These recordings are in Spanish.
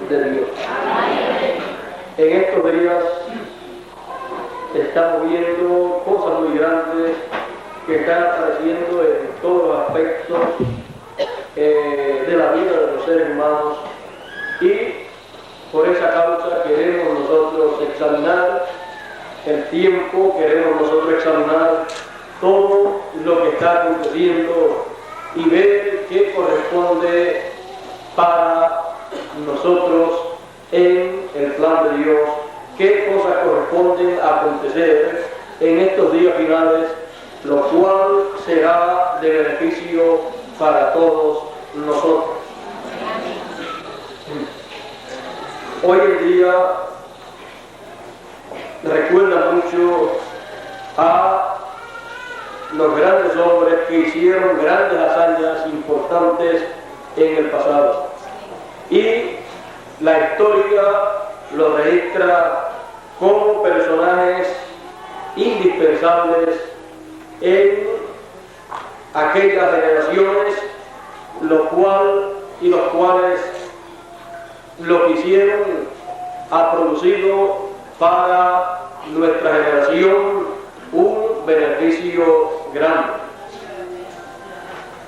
de Dios. En estos días estamos viendo cosas muy grandes que están apareciendo en todos los aspectos de la vida de los seres humanos, y por esa causa queremos nosotros examinar el tiempo, queremos nosotros examinar todo lo que está aconteciendo y ver qué corresponde para nosotros en el plan de Dios, qué cosas corresponden a acontecer en estos días finales, lo cual será de beneficio para todos nosotros. Hoy en día recuerda mucho a los grandes hombres que hicieron grandes hazañas importantes en el pasado, y la historia los registra como personajes indispensables en aquellas generaciones, los cuales lo que hicieron ha producido para nuestra generación un beneficio grande.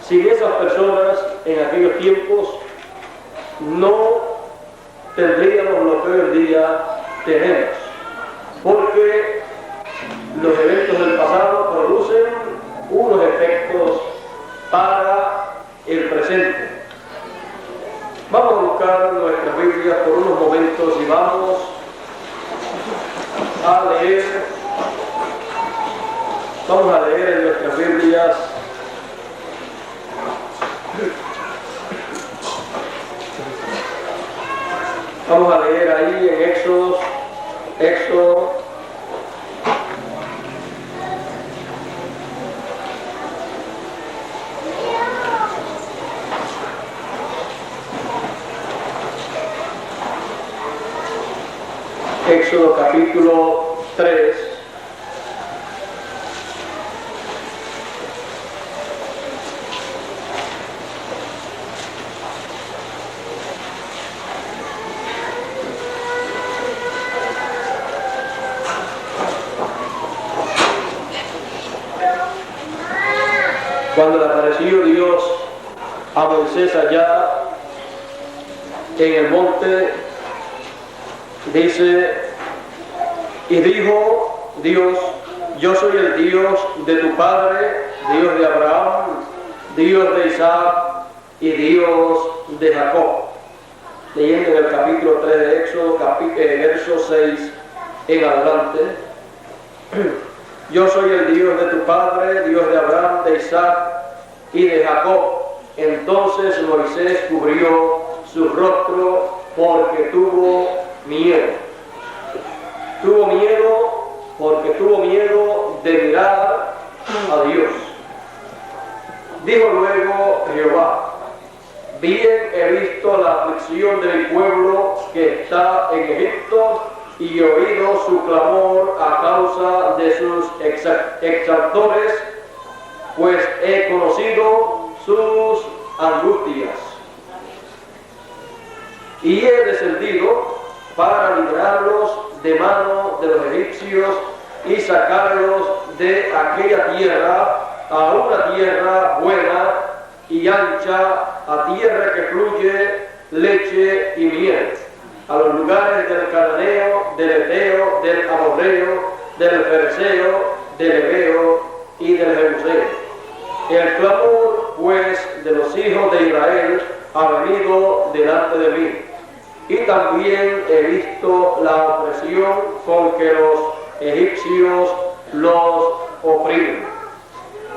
Sin esas personas en aquellos tiempos no tendríamos lo que hoy en día tenemos, porque los eventos del pasado producen unos efectos para el presente. Vamos a buscar nuestras Biblias por unos momentos y vamos a leer en nuestras Biblias vamos a leer ahí en Éxodo capítulo 3, cuando le apareció Dios a Moisés allá en el monte, dice: y dijo Dios: yo soy el Dios de tu padre, Dios de Abraham, Dios de Isaac y Dios de Jacob. Leyendo en el capítulo 3 de Éxodo, verso 6 en adelante. Yo soy el Dios de tu padre, Dios de Abraham, de Isaac y de Jacob. Entonces Moisés cubrió su rostro porque tuvo miedo. Porque tuvo miedo de mirar a Dios. Dijo luego Jehová: bien he visto la aflicción de mi pueblo que está en Egipto, y he oído su clamor a causa de sus exactores, pues he conocido sus angustias. Y he descendido para librarlos de mano de los egipcios y sacarlos de aquella tierra a una tierra buena y ancha, a tierra que fluye leche y miel, a los lugares del cananeo, del eteo, del amorreo, del fereceo, del heveo y del jebuseo. El clamor pues de los hijos de Israel ha venido delante de mí, y también he visto la opresión con que los egipcios los oprimen.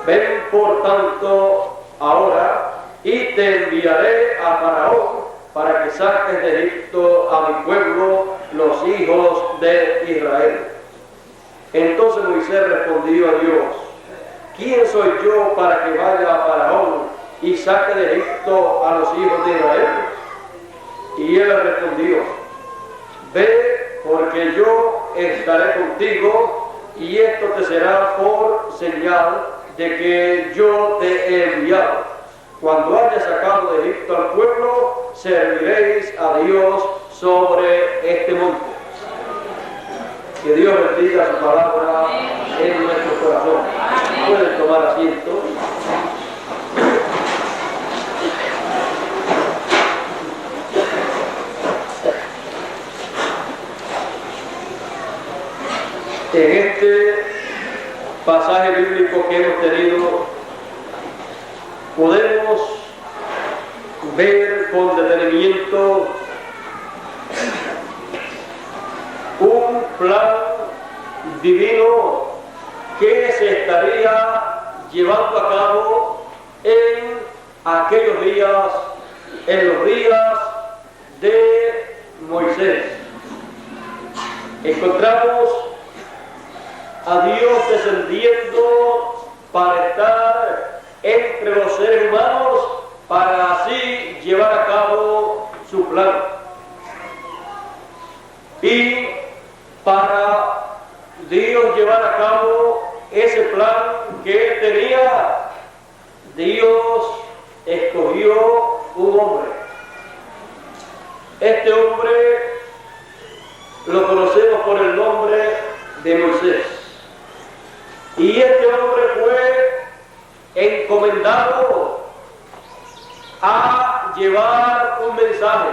Ven por tanto ahora, y te enviaré a Faraón para que saques de Egipto a mi pueblo, los hijos de Israel. Entonces Moisés respondió a Dios: ¿quién soy yo para que vaya a Faraón y saque de Egipto a los hijos de Israel? Y él respondió: ve, porque yo estaré contigo, y esto te será por señal de que yo te he enviado. Cuando hayas sacado de Egipto al pueblo, serviréis a Dios sobre este monte. Que Dios bendiga su palabra en nuestro corazón. Pueden tomar asiento. En este pasaje bíblico que hemos tenido, podemos ver con detenimiento un plan divino que se estaría llevando a cabo en aquellos días, en los días de Moisés. Encontramos a Dios descendiendo para estar entre los seres humanos, para así llevar a cabo su plan. Y para Dios llevar a cabo ese plan que Él tenía, Dios escogió un hombre. Este hombre lo conocemos por el nombre de Moisés. Y este hombre fue encomendado a llevar un mensaje.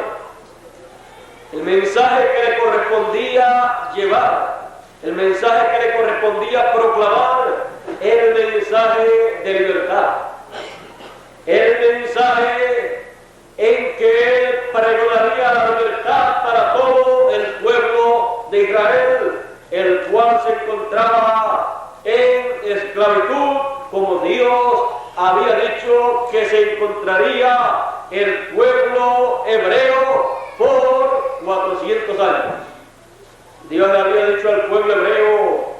El mensaje que le correspondía llevar, el mensaje que le correspondía proclamar, el mensaje de libertad. El mensaje en que él pregonaría la libertad para todo el pueblo de Israel, el cual se encontraba en esclavitud, como Dios había dicho que se encontraría el pueblo hebreo por 400 años. Dios le había dicho al pueblo hebreo,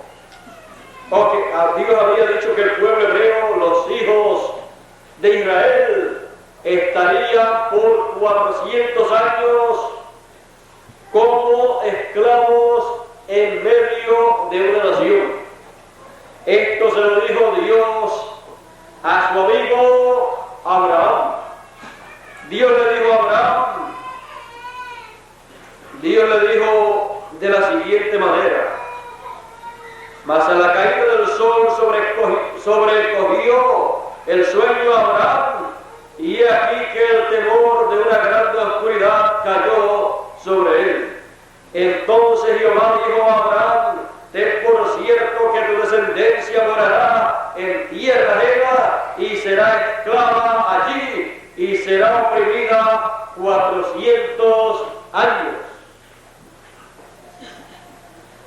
Dios había dicho que el pueblo hebreo, los hijos de Israel, estarían por 400 años como esclavos en medio de una nación. Esto se lo dijo Dios a su amigo Abraham. Dios le dijo a Abraham, Dios le dijo de la siguiente manera: mas a la caída del sol sobrecogió el sueño a Abraham, y he aquí que el temor de una grande oscuridad cayó sobre él. Entonces Jehová dijo a Abraham: ten por cierto que tu descendencia morará en tierra ajena y será esclava allí y será oprimida 400 años.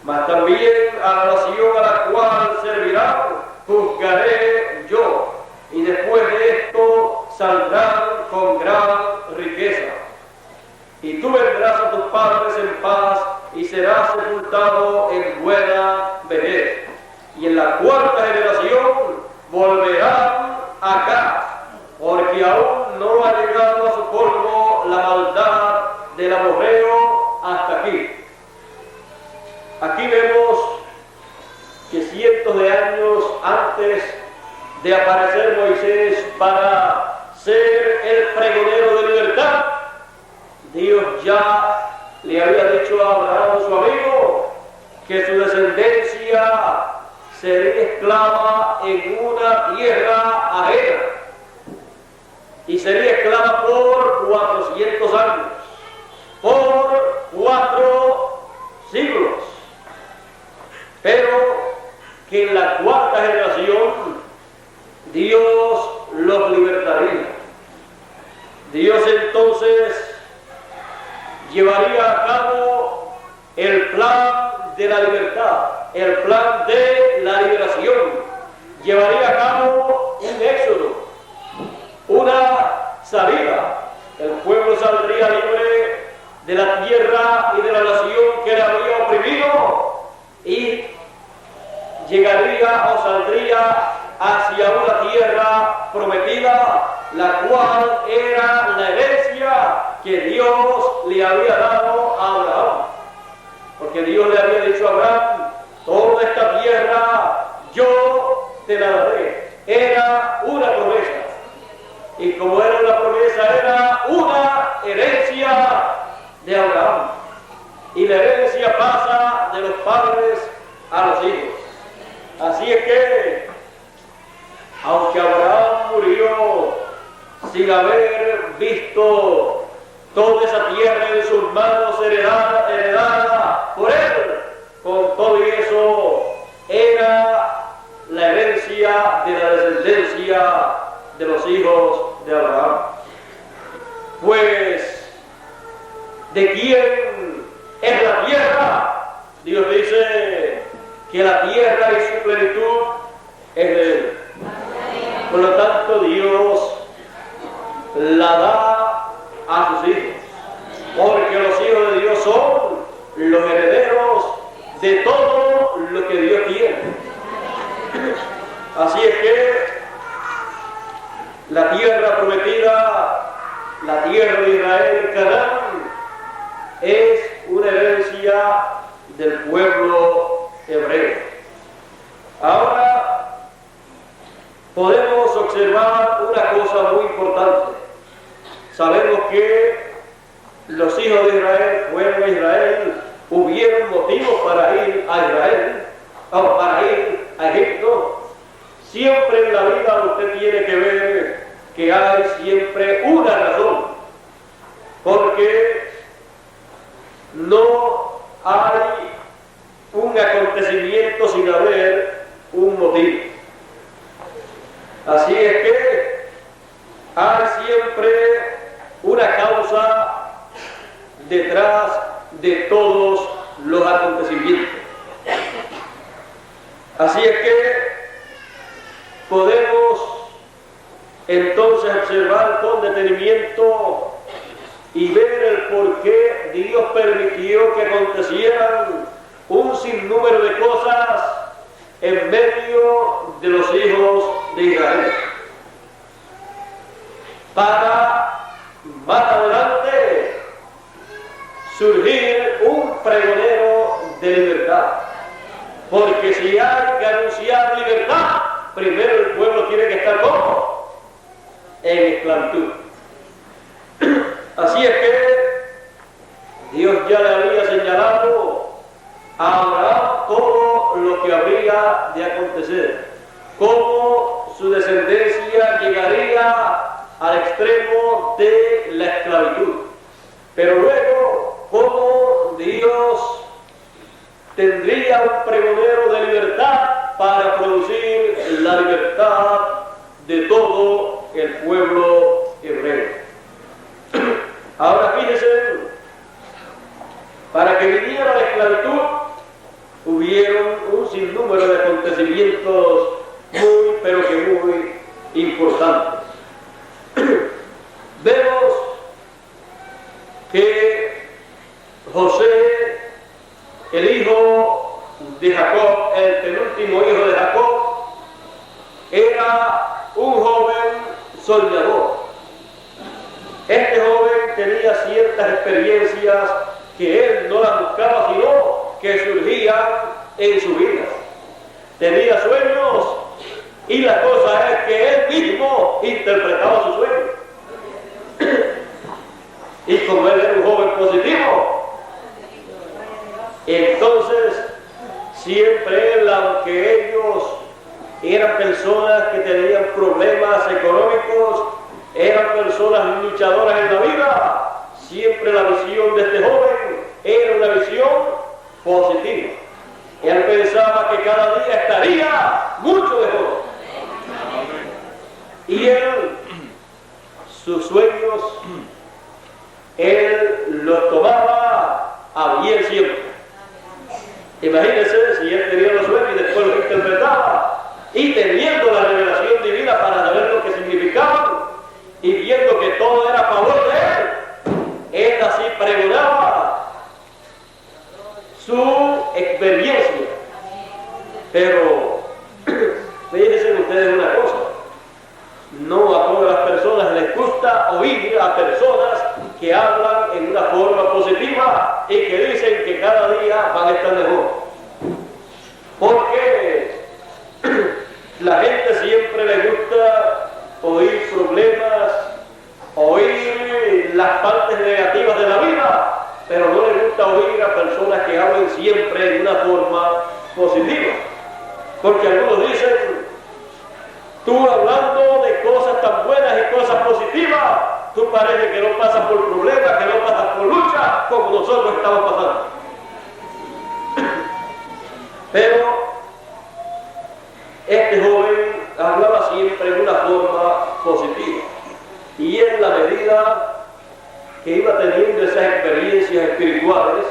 Mas también a la nación a la cual servirán juzgaré yo, y después de esto saldrán con gran riqueza. Y tú vendrás a tus padres en paz y serás sepultado en buena vejez. Y en la cuarta generación volverán acá, porque aún no ha llegado a su colmo la maldad del amorreo hasta aquí. Aquí vemos que cientos de años antes de aparecer Moisés para ser el pregonero de libertad, Dios ya le había dicho a Abraham, su amigo, que su descendencia sería esclava en una tierra ajena y sería esclava por 400 años, por 4 siglos, pero que en la cuarta generación Dios los libertaría. Dios entonces llevaría a cabo el plan de la libertad, el plan de la liberación. Llevaría a cabo un éxodo, una salida. El pueblo saldría libre de la tierra y de la nación que le había oprimido y llegaría o saldría hacia una tierra prometida, la cual era la herencia que Dios le había dado a Abraham. Porque Dios le había dicho a Abraham: toda esta tierra yo te la daré. Era una promesa. Y como era una promesa, era una herencia de Abraham. y la herencia pasa de los padres a los hijos. Así es que, aunque Abraham murió sin haber visto toda esa tierra en sus manos heredada por él, con todo eso era la herencia de la descendencia de los hijos de Abraham. Pues, ¿de quién es la tierra? Dios dice que la tierra y su plenitud es de él. Por lo tanto, Dios la da a sus hijos, porque los hijos de Dios son los herederos de todo lo que Dios tiene. Así es que la tierra prometida, la tierra de Israel, Canaán, es una herencia del pueblo hebreo. Ahora podemos observar una cosa muy importante. Sabemos que los hijos de Israel fueron a Israel, hubieron motivos para ir a Israel, o para ir a Egipto. Siempre en la vida usted tiene que ver que hay siempre una razón, porque no hay un acontecimiento sin haber un motivo. Así es que hay siempre una causa detrás de todos los acontecimientos. Así es que podemos entonces observar con detenimiento y ver el por qué Dios permitió que acontecieran un sinnúmero de cosas en medio de los hijos de Israel, para más adelante surgir un pregonero de libertad. Porque si hay que anunciar libertad, primero el pueblo tiene que estar ¿cómo? En esclavitud. Así es que Dios ya le había señalado a Abraham todo lo que habría de acontecer, cómo su descendencia llegaría al extremo de la esclavitud, pero luego cómo Dios tendría un pregonero de libertad para producir la libertad de todo el pueblo hebreo. Ahora fíjense, para que viniera la esclavitud hubieron un sinnúmero de acontecimientos muy, pero que muy importantes. Vemos que José, el hijo de Jacob, el penúltimo hijo de Jacob, era un joven soñador. Este joven tenía ciertas experiencias que él no las buscaba, sino que surgían en su vida. Tenía sueños y la cosa es que él mismo interpretaba sus sueños. Y como él era un joven positivo, entonces siempre él, aunque ellos eran personas que tenían problemas económicos, eran personas luchadoras en la vida, siempre la visión de este joven era una visión positiva. Él pensaba que cada día estaría mucho mejor. Y él, sus sueños, él los tomaba a bien siempre. Imagínense si él tenía los sueños y después los interpretaba, y teniendo la revelación divina para saber lo que significaban, y viendo que todo era a favor de él así pregonaba su experiencia. Pero fíjense ustedes una cosa, no a todas las personas les gusta oír a personas que hablan en una forma positiva y que dicen que cada día van a estar mejor. Porque la gente siempre le gusta oír problemas, oír las partes negativas de la vida, pero no le gusta oír a personas siempre en una forma positiva. Porque algunos dicen, tú hablando de cosas tan buenas y cosas positivas, tú parece que no pasas por problemas, que no pasas por lucha, como nosotros estamos pasando. Pero este joven hablaba siempre en una forma positiva. Y en la medida que iba teniendo esas experiencias espirituales,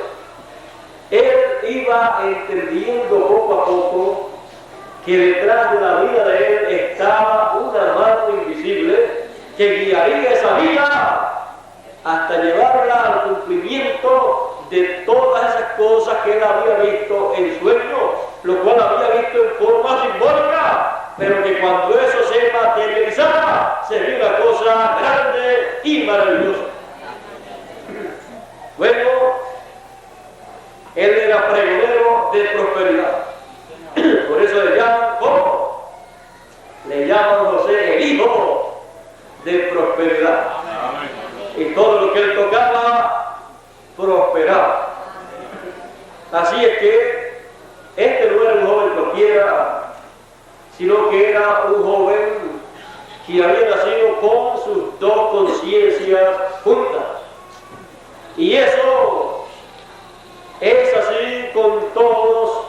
él iba entendiendo poco a poco que detrás de la vida de él estaba una mano invisible que guiaría esa vida hasta llevarla al cumplimiento de todas esas cosas que él había visto en sueños, lo cual había visto en forma simbólica, pero que cuando eso se materializara sería una cosa grande y maravillosa. Bueno, él era pregonero de prosperidad. Por eso le llaman, ¿cómo? Le llaman José el hijo de prosperidad. Y todo lo que él tocaba, prosperaba. Así es que este no era un joven cualquiera, sino que era un joven que había nacido con sus dos conciencias juntas. Y eso es así con todos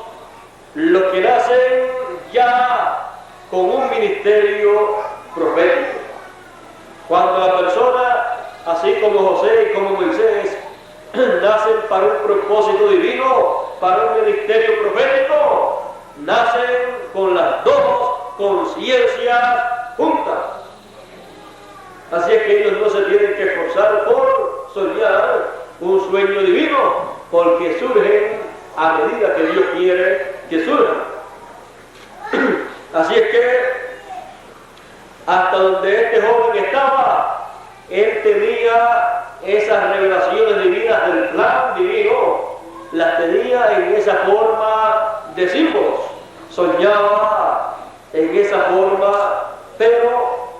los que nacen ya con un ministerio profético. Cuando la persona, así como José y como Moisés, nacen para un propósito divino, para un ministerio profético, nacen con las dos conciencias juntas. Así es que ellos no se tienen que esforzar por soñar un sueño divino, porque surgen a medida que Dios quiere que surjan. Así es que hasta donde este joven estaba, él tenía esas revelaciones divinas del plan divino, las tenía en esa forma de símbolos, soñaba en esa forma, pero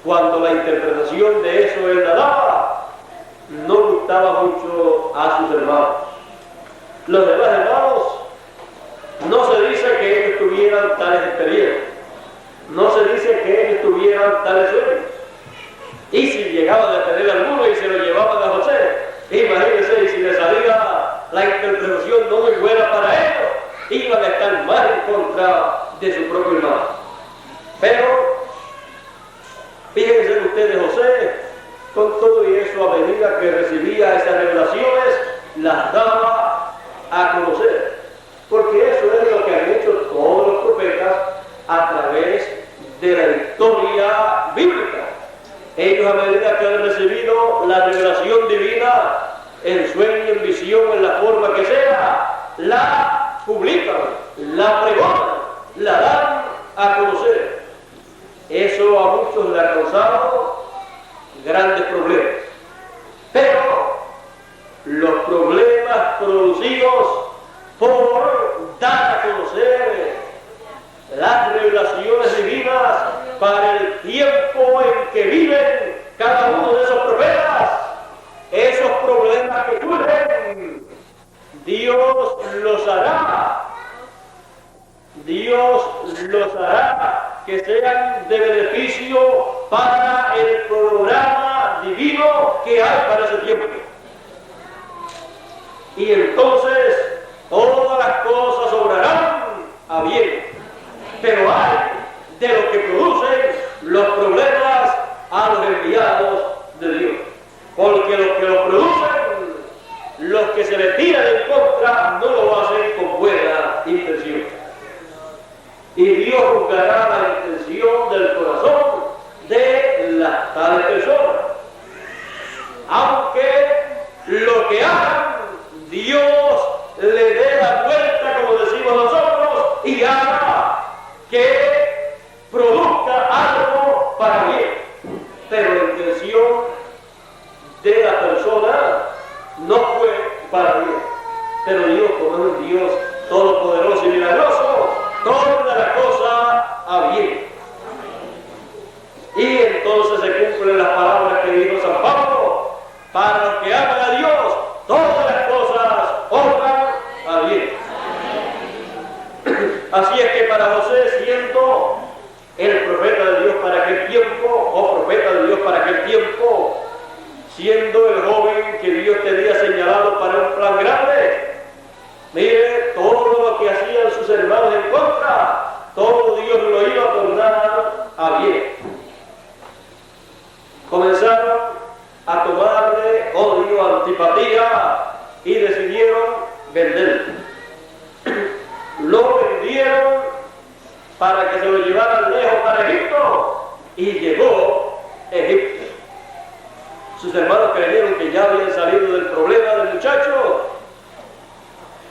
cuando la interpretación de eso él la daba, no gustaba mucho a sus hermanos. Los demás hermanos, no se dice que ellos tuvieran tales experiencias, no se dice que ellos tuvieran tales sueños. Y si llegaban a tener alguno y se lo llevaban a José, imagínense, y si les salía la interpretación no muy buena para ellos, iban a estar más en contra de su propio hermano. Pero fíjense ustedes, José, con todo y eso, a medida que recibía esas revelaciones, las daba a conocer, porque eso es lo que han hecho todos los profetas a través de la historia bíblica. Ellos, a medida que han recibido la revelación divina, en sueño, en visión, en la forma que sea, la publican, la pregonan, la dan a conocer. Eso a muchos le ha causado grandes problemas. Pero los problemas producidos por dar a conocer las revelaciones divinas para el tiempo en que viven cada uno de esos profetas, esos problemas que surgen, Dios los hará que sean de beneficio para el programa divino que hay para ese tiempo. Y entonces todas las cosas obrarán a bien. Pero hay de lo que producen los problemas a los enviados de Dios. Porque los que lo producen, los que se le tiran en contra, no lo hacen con buena intención. Y Dios juzgará la intención del corazón de las tales personas. Aunque lo que hagan, Dios le dé la vuelta, como decimos nosotros, y haga que produzca algo para bien. Pero la intención de la persona no fue para bien. Pero Dios, como es un Dios todopoderoso y milagroso, torna la cosa a bien. Y entonces se cumplen las palabras que dijo San Pablo: para los que aman a Dios, todas las cosas obran Así es que para José, siendo el profeta de Dios para aquel tiempo, o profeta de Dios para aquel tiempo, siendo el joven que Dios tenía señalado para un plan grande, mire, todo lo que hacían sus hermanos en contra, todo Dios lo iba a tornar a bien. Comenzaron a tomarle odio, antipatía, y decidieron venderlo. Lo vendieron para que se lo llevaran lejos para Egipto, y llegó a Egipto. Sus hermanos creyeron que ya habían salido del problema del muchacho,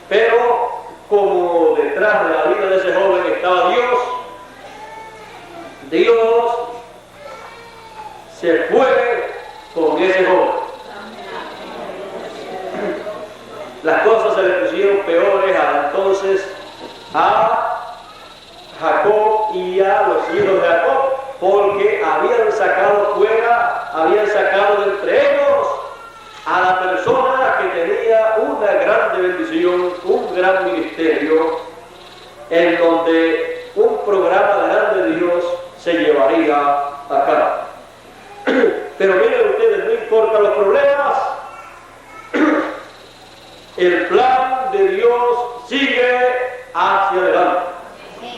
pero como detrás de la vida de ese joven estaba Dios se fue con ese joven. Las cosas se le pusieron peores entonces a Jacob y a los hijos de Jacob, porque habían sacado fuera, habían sacado de entre ellos a la persona que tenía una grande bendición, un gran ministerio, en donde un programa grande de Dios se llevaría a cabo. Pero miren ustedes, no importa los problemas, el plan de Dios sigue hacia adelante.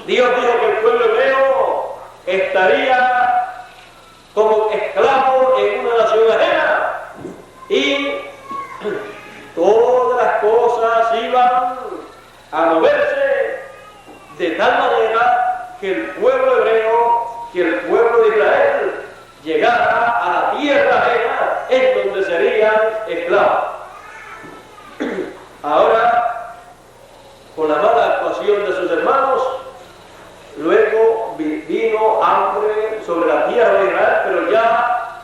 Dios dijo que el pueblo hebreo estaría como esclavo en una nación ajena, y todas las cosas iban a moverse de tal manera que el pueblo hebreo, que el pueblo de Israel llegara a la tierra ajena en donde serían esclavos. Ahora, con la mala actuación de sus hermanos, luego vino hambre sobre la tierra de Israel, pero ya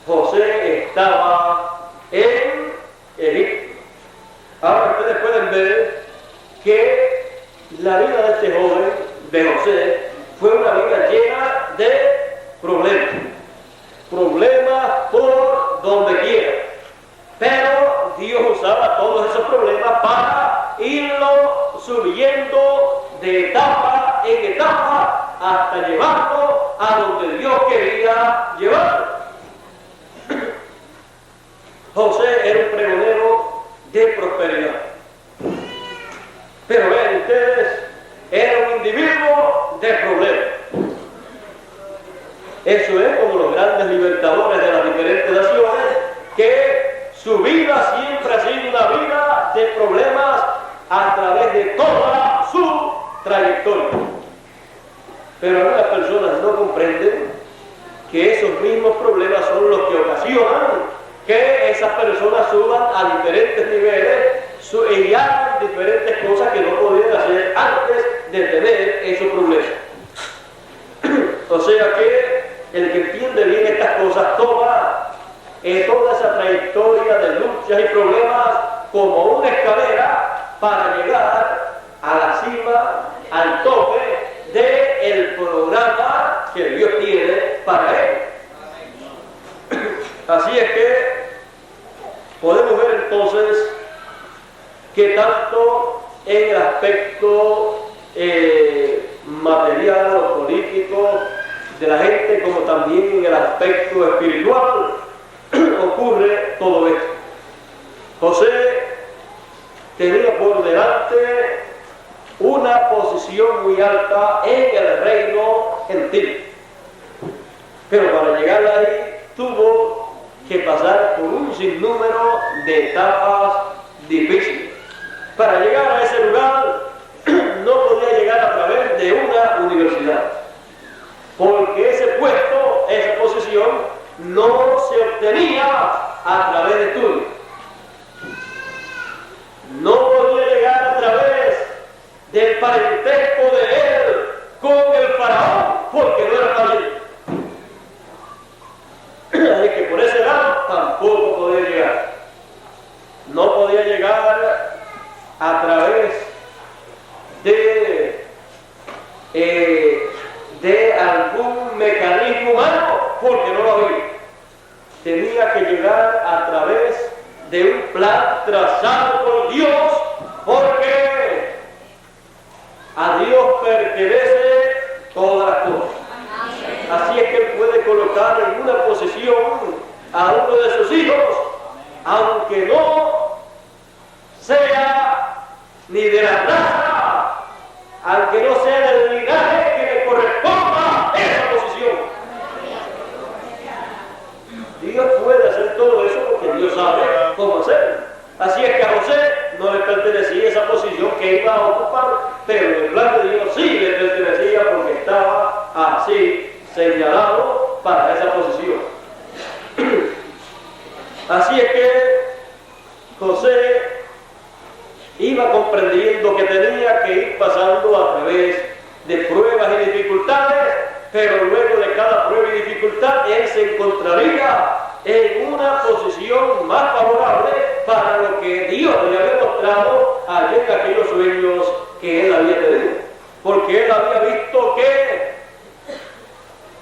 José estaba en Egipto. Ahora ustedes pueden ver que la vida de este joven, de José, fue una vida llena de problemas. Problemas por donde quiera. Pero Dios usaba todos esos problemas para irlo subiendo de etapa en etapa hasta llevarlo a donde Dios quería llevarlo. José era un pregonero de prosperidad. Pero vean ustedes, era un individuo de problemas. Eso es como los grandes libertadores de las diferentes naciones, que su vida siempre ha sido una vida de problemas a través de toda su trayectoria. Pero algunas personas no comprenden que esos mismos problemas son los que ocasionan que esas personas suban a diferentes niveles y hagan diferentes cosas que no podían hacer antes de tener esos problemas. O sea que el que entiende bien estas cosas toma toda esa trayectoria de luchas y problemas como una escalera para llegar a la cima, al tope del programa que Dios tiene para él. Así es que podemos ver entonces que tanto en el aspecto material o político de la gente, como también en el aspecto espiritual, ocurre todo esto. José tenía por delante una posición muy alta en el reino gentil, pero para llegar ahí tuvo que pasar por un sinnúmero de etapas difíciles. Para llegar a ese lugar no podía llegar a través de una universidad, porque ese puesto, esa posición, no se obtenía a través de estudios. No podía llegar a través del parentesco de él con el faraón, porque no era fácil. Así que por ese lado tampoco podía llegar. No podía llegar a través de algún mecanismo humano, porque no lo había. Tenía que llegar a través de un plan trazado por Dios, porque a Dios colocar en una posición a uno de sus hijos, aunque no sea ni de la raza, aunque no sea del linaje que le corresponda esa posición. Dios puede hacer todo eso porque Dios sabe cómo hacerlo. Así es que a José no le pertenecía esa posición que iba a ocupar, pero en el plan de Dios sí le pertenecía porque estaba así señalado para esa posición. Así es que José iba comprendiendo que tenía que ir pasando a través de pruebas y dificultades, pero luego de cada prueba y dificultad él se encontraría en una posición más favorable para lo que Dios le había mostrado allí en aquellos sueños que él había tenido. Porque él había visto que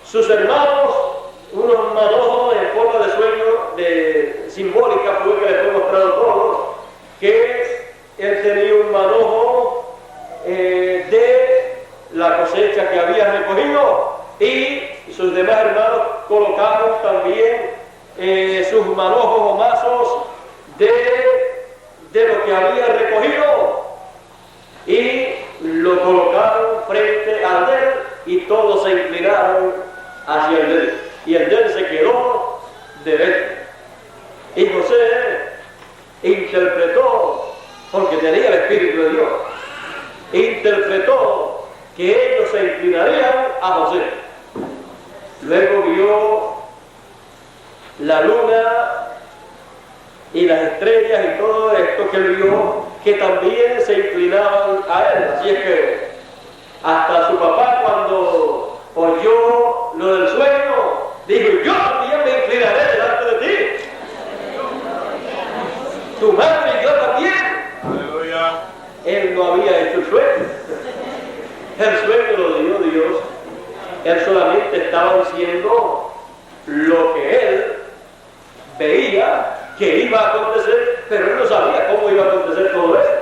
sus hermanos, unos manojos en forma de sueño simbólica, fue que les fue mostrado todo, que él tenía un manojo de la cosecha que había recogido y sus demás hermanos colocaron también sus manojos o mazos de lo que había recogido y lo colocaron frente al de él y todos se inclinaron hacia el de él y el de él se quedó derecho. Y José interpretó, porque tenía el Espíritu de Dios, interpretó que ellos se inclinarían a José. Luego vio la luna y las estrellas y todo esto que él vio, que también se inclinaban a él. Así es que hasta su papá, cuando oyó lo del sueño, dijo: yo también me inclinaré delante de ti. Tu madre y yo también. Aleluya. Él no había hecho el sueño. El sueño lo dio Dios. Él solamente estaba diciendo lo que él veía que iba a acontecer, pero él no sabía cómo iba a acontecer todo eso.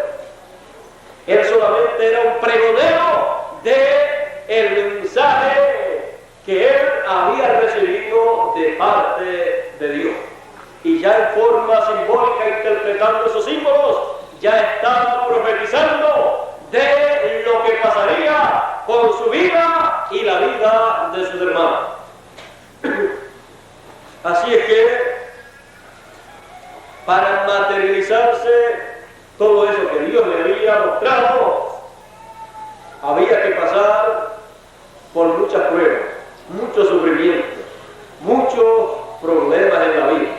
Él solamente era un pregonero del mensaje que él había recibido de parte de Dios. Y ya en forma simbólica, interpretando esos símbolos, ya estaba profetizando de lo que pasaría con su vida y la vida de sus hermanos. Así es que para materializarse todo eso que Dios le había mostrado, había que pasar por muchas pruebas, muchos sufrimientos, muchos problemas en la vida.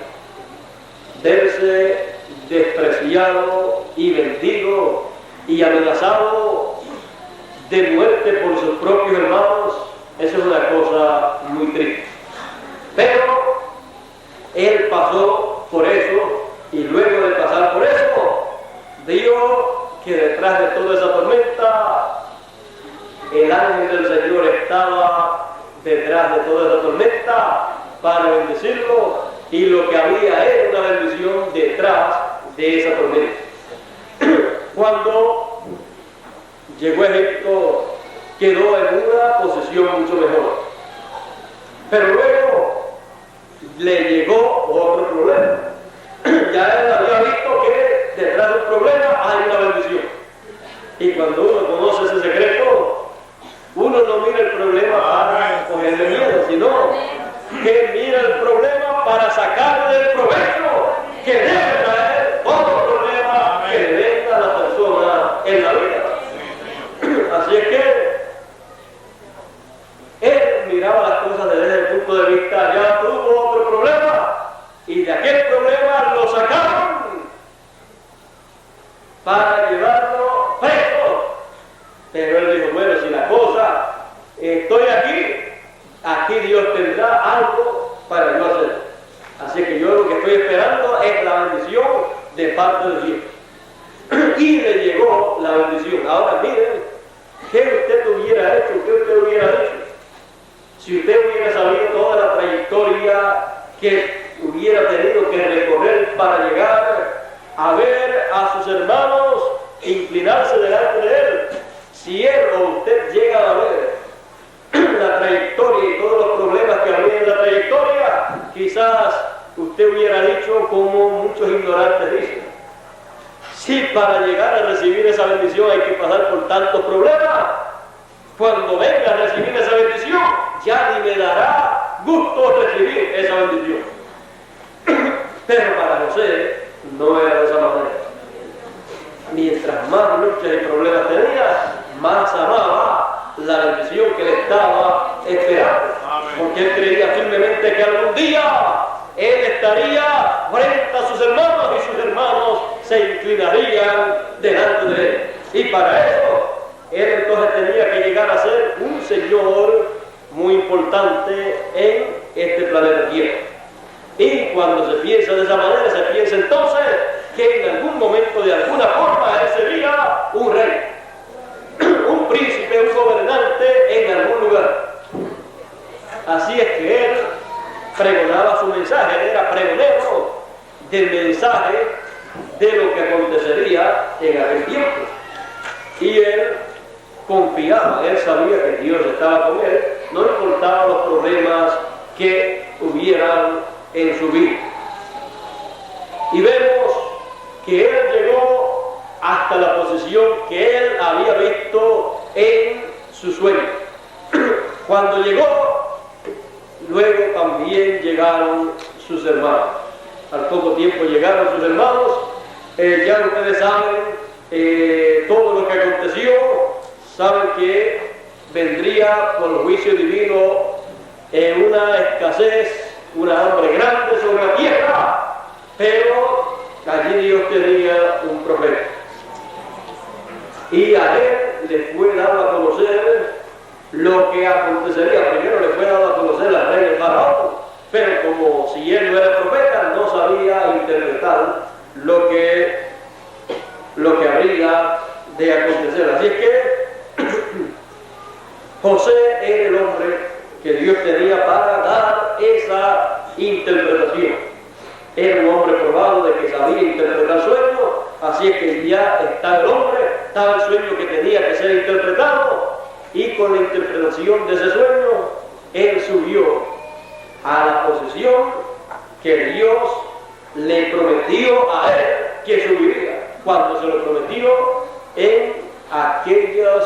Verse despreciado y vendido y amenazado de muerte por sus propios hermanos, eso es una cosa muy triste. Pero él pasó por eso y luego de pasar por eso, vio que detrás de toda esa tormenta, el ángel del Señor estaba detrás de toda esa tormenta para bendecirlo, y lo que había era una bendición detrás de esa tormenta. Cuando llegó a Egipto, quedó en una posición mucho mejor. Pero luego le llegó otro problema. Ya él había visto que detrás de un problema hay una bendición. Y cuando uno conoce ese secreto, uno no mira el problema para cogerle miedo, sino que mira el problema para sacarle el provecho que debe traer otro problema que le venga a la persona en la vida. Así es que él miraba las cosas desde el punto de vista: ya tuvo otro problema y de aquel problema lo sacaron para llevarlo preso. Pero él dijo: bueno, si la cosa, estoy aquí Dios tendrá algo para yo hacer. Así que yo lo que estoy esperando es la bendición de parte de Dios. Y le llegó la bendición. Ahora miren, ¿qué usted hubiera hecho? ¿Qué usted hubiera hecho? Si usted hubiera sabido toda la trayectoria que hubiera tenido que recorrer para llegar a ver a sus hermanos inclinarse delante de él, si él o usted llega a ver la trayectoria y todos los problemas que había en la trayectoria, usted hubiera dicho como muchos ignorantes dicen. Si para llegar a recibir esa bendición hay que pasar por tantos problemas, cuando venga a recibir esa bendición, ya ni me dará gusto recibir esa bendición. Pero para José no era de esa manera. Mientras más luchas y problemas tenía, más amaba la bendición que le estaba esperando. Porque él creía firmemente que algún día él estaría frente a sus hermanos y sus hermanos se inclinarían delante de él. Y para eso, él entonces tenía que llegar a ser un señor muy importante en este planeta Tierra. Y cuando se piensa de esa manera, se piensa entonces que en algún momento, de alguna forma, él sería un rey, un príncipe, un gobernante en algún lugar. Así es que él pregonaba su mensaje, él era pregonero del mensaje de lo que acontecería en aquel tiempo. Y él confiaba, él sabía que Dios estaba con él, no importaba los problemas que hubieran en su vida. Y vemos que él llegó hasta la posición que él había visto en su sueño. Cuando llegó, luego también llegaron sus hermanos. Al poco tiempo llegaron sus hermanos. Ya ustedes saben todo lo que aconteció. Saben que vendría por juicio divino una escasez, una hambre grande sobre la tierra, pero allí Dios tenía un profeta. Y a él le fue dado a conocer lo que acontecería. Primero le fue dado a conocer al rey del faraón, pero como si él no era profeta, no sabía interpretar lo que habría de acontecer. Así es que José era el hombre que Dios tenía para dar esa interpretación. Era un hombre probado de que sabía interpretar sueños, así es que ya está el hombre, estaba el sueño que tenía que ser interpretado, y con la interpretación de ese sueño, él subió a la posición que Dios le prometió a él que subiría, cuando se lo prometió en aquella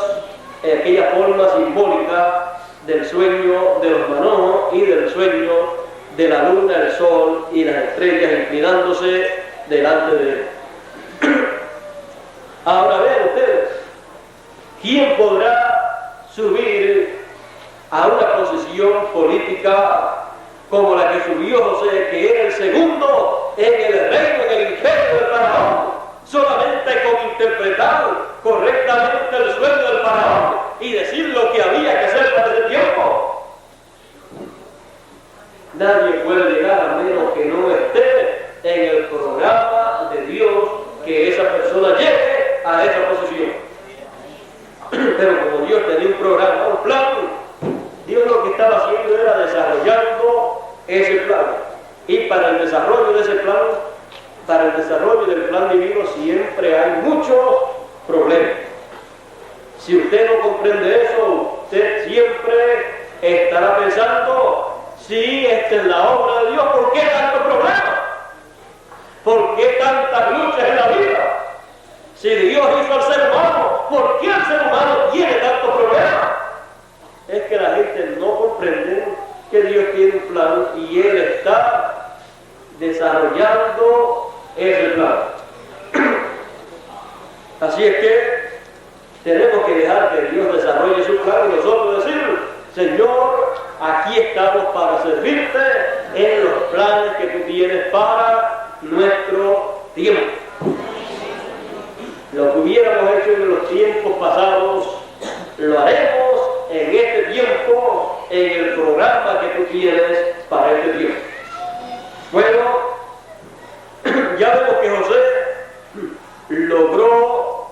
forma simbólica del sueño de los manojos y del sueño de la luna, el sol y las estrellas inclinándose delante de él. Ahora vean ustedes, ¿quién podrá subir a una posición política como la que subió José, que era el segundo en el reino, en el imperio del faraón, solamente con interpretar correctamente el sueño del faraón y decir lo que había que hacer para ese tiempo? Nadie puede llegar a menos que no esté en el programa de Dios, que esa persona llegue a esa posición. Pero como Dios tenía un programa, un plan, Dios lo que estaba haciendo era desarrollando ese plan. Y para el desarrollo de ese plan, para el desarrollo del plan divino, siempre hay muchos problemas. Si usted no comprende eso, usted siempre estará pensando: si esta es la obra de Dios, ¿por qué tantos problemas? ¿Por qué tantas luchas en la vida? Si Dios hizo al ser humano, ¿por qué el ser humano tiene tantos problemas? Es que la gente no comprende que Dios tiene un plan y Él está desarrollando ese plan. Así es que tenemos que dejar que Dios desarrolle su plan y nosotros decir: Señor, aquí estamos para servirte en los planes que tú tienes para nuestro tiempo. Lo que hubiéramos hecho en los tiempos pasados, lo haremos en este tiempo, en el programa que tú tienes para este tiempo. Bueno, ya vemos que José logró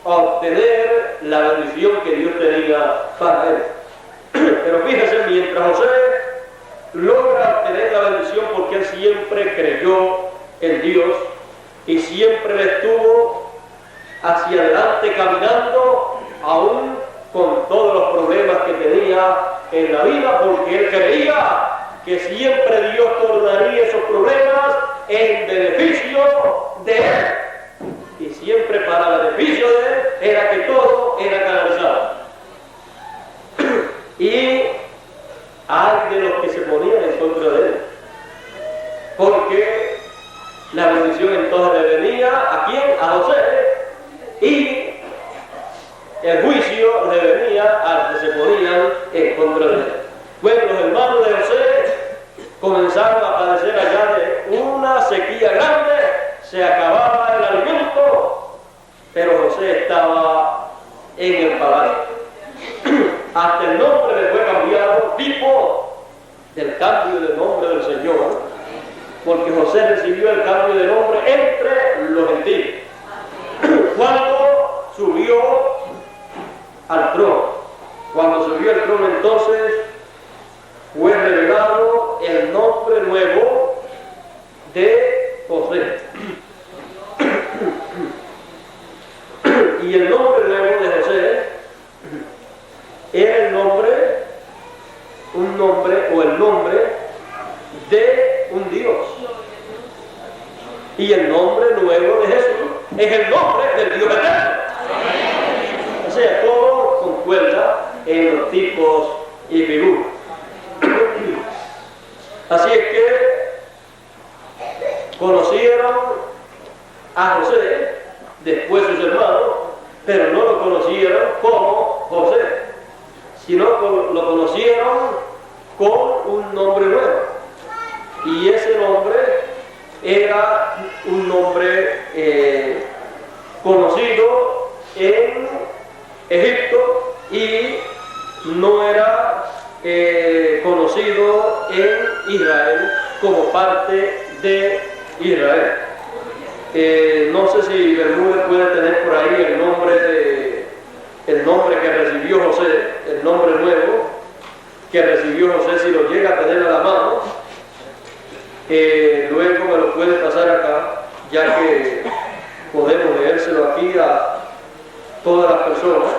obtener la bendición que Dios tenía para él. Pero fíjense, mientras José logra obtener la bendición, porque él siempre creyó en Dios y siempre estuvo hacia adelante caminando, aún con todos los problemas que tenía en la vida, porque él creía que siempre Dios tornaría esos problemas en beneficio de él. Y siempre para beneficio de él era que todo era canalizado. Y hay de los que se ponían en contra de él. Porque la bendición entonces le venía ¿a quién? A José. Y el juicio le venía a los que se ponían en contra de él. Bueno, los hermanos de José comenzaron a padecer allá de una sequía grande, se acababa el alimento, pero José estaba en el palacio. Hasta el nombre le fue cambiado, tipo del cambio del nombre del Señor, porque José recibió el cambio de nombre entre los gentiles. Cuando subió al trono, entonces fue revelado el nombre nuevo de José. Y el nombre nuevo de José era el nombre de un Dios. Y el nombre nuevo de Jesús es el nombre del Dios eterno. O sea, todo concuerda en los tipos y figuras. Así es que conocieron a José, después sus hermanos, pero no lo conocieron como José, sino lo conocieron con un nombre nuevo. Y ese nombre era un nombre conocido en Egipto y no era conocido en Israel como parte de Israel. No sé si Bermúdez puede tener por ahí el nombre que recibió José, el nombre nuevo que recibió José, si lo llega a tener a la mano. Luego me lo puede pasar acá, ya que podemos leérselo aquí a todas las personas.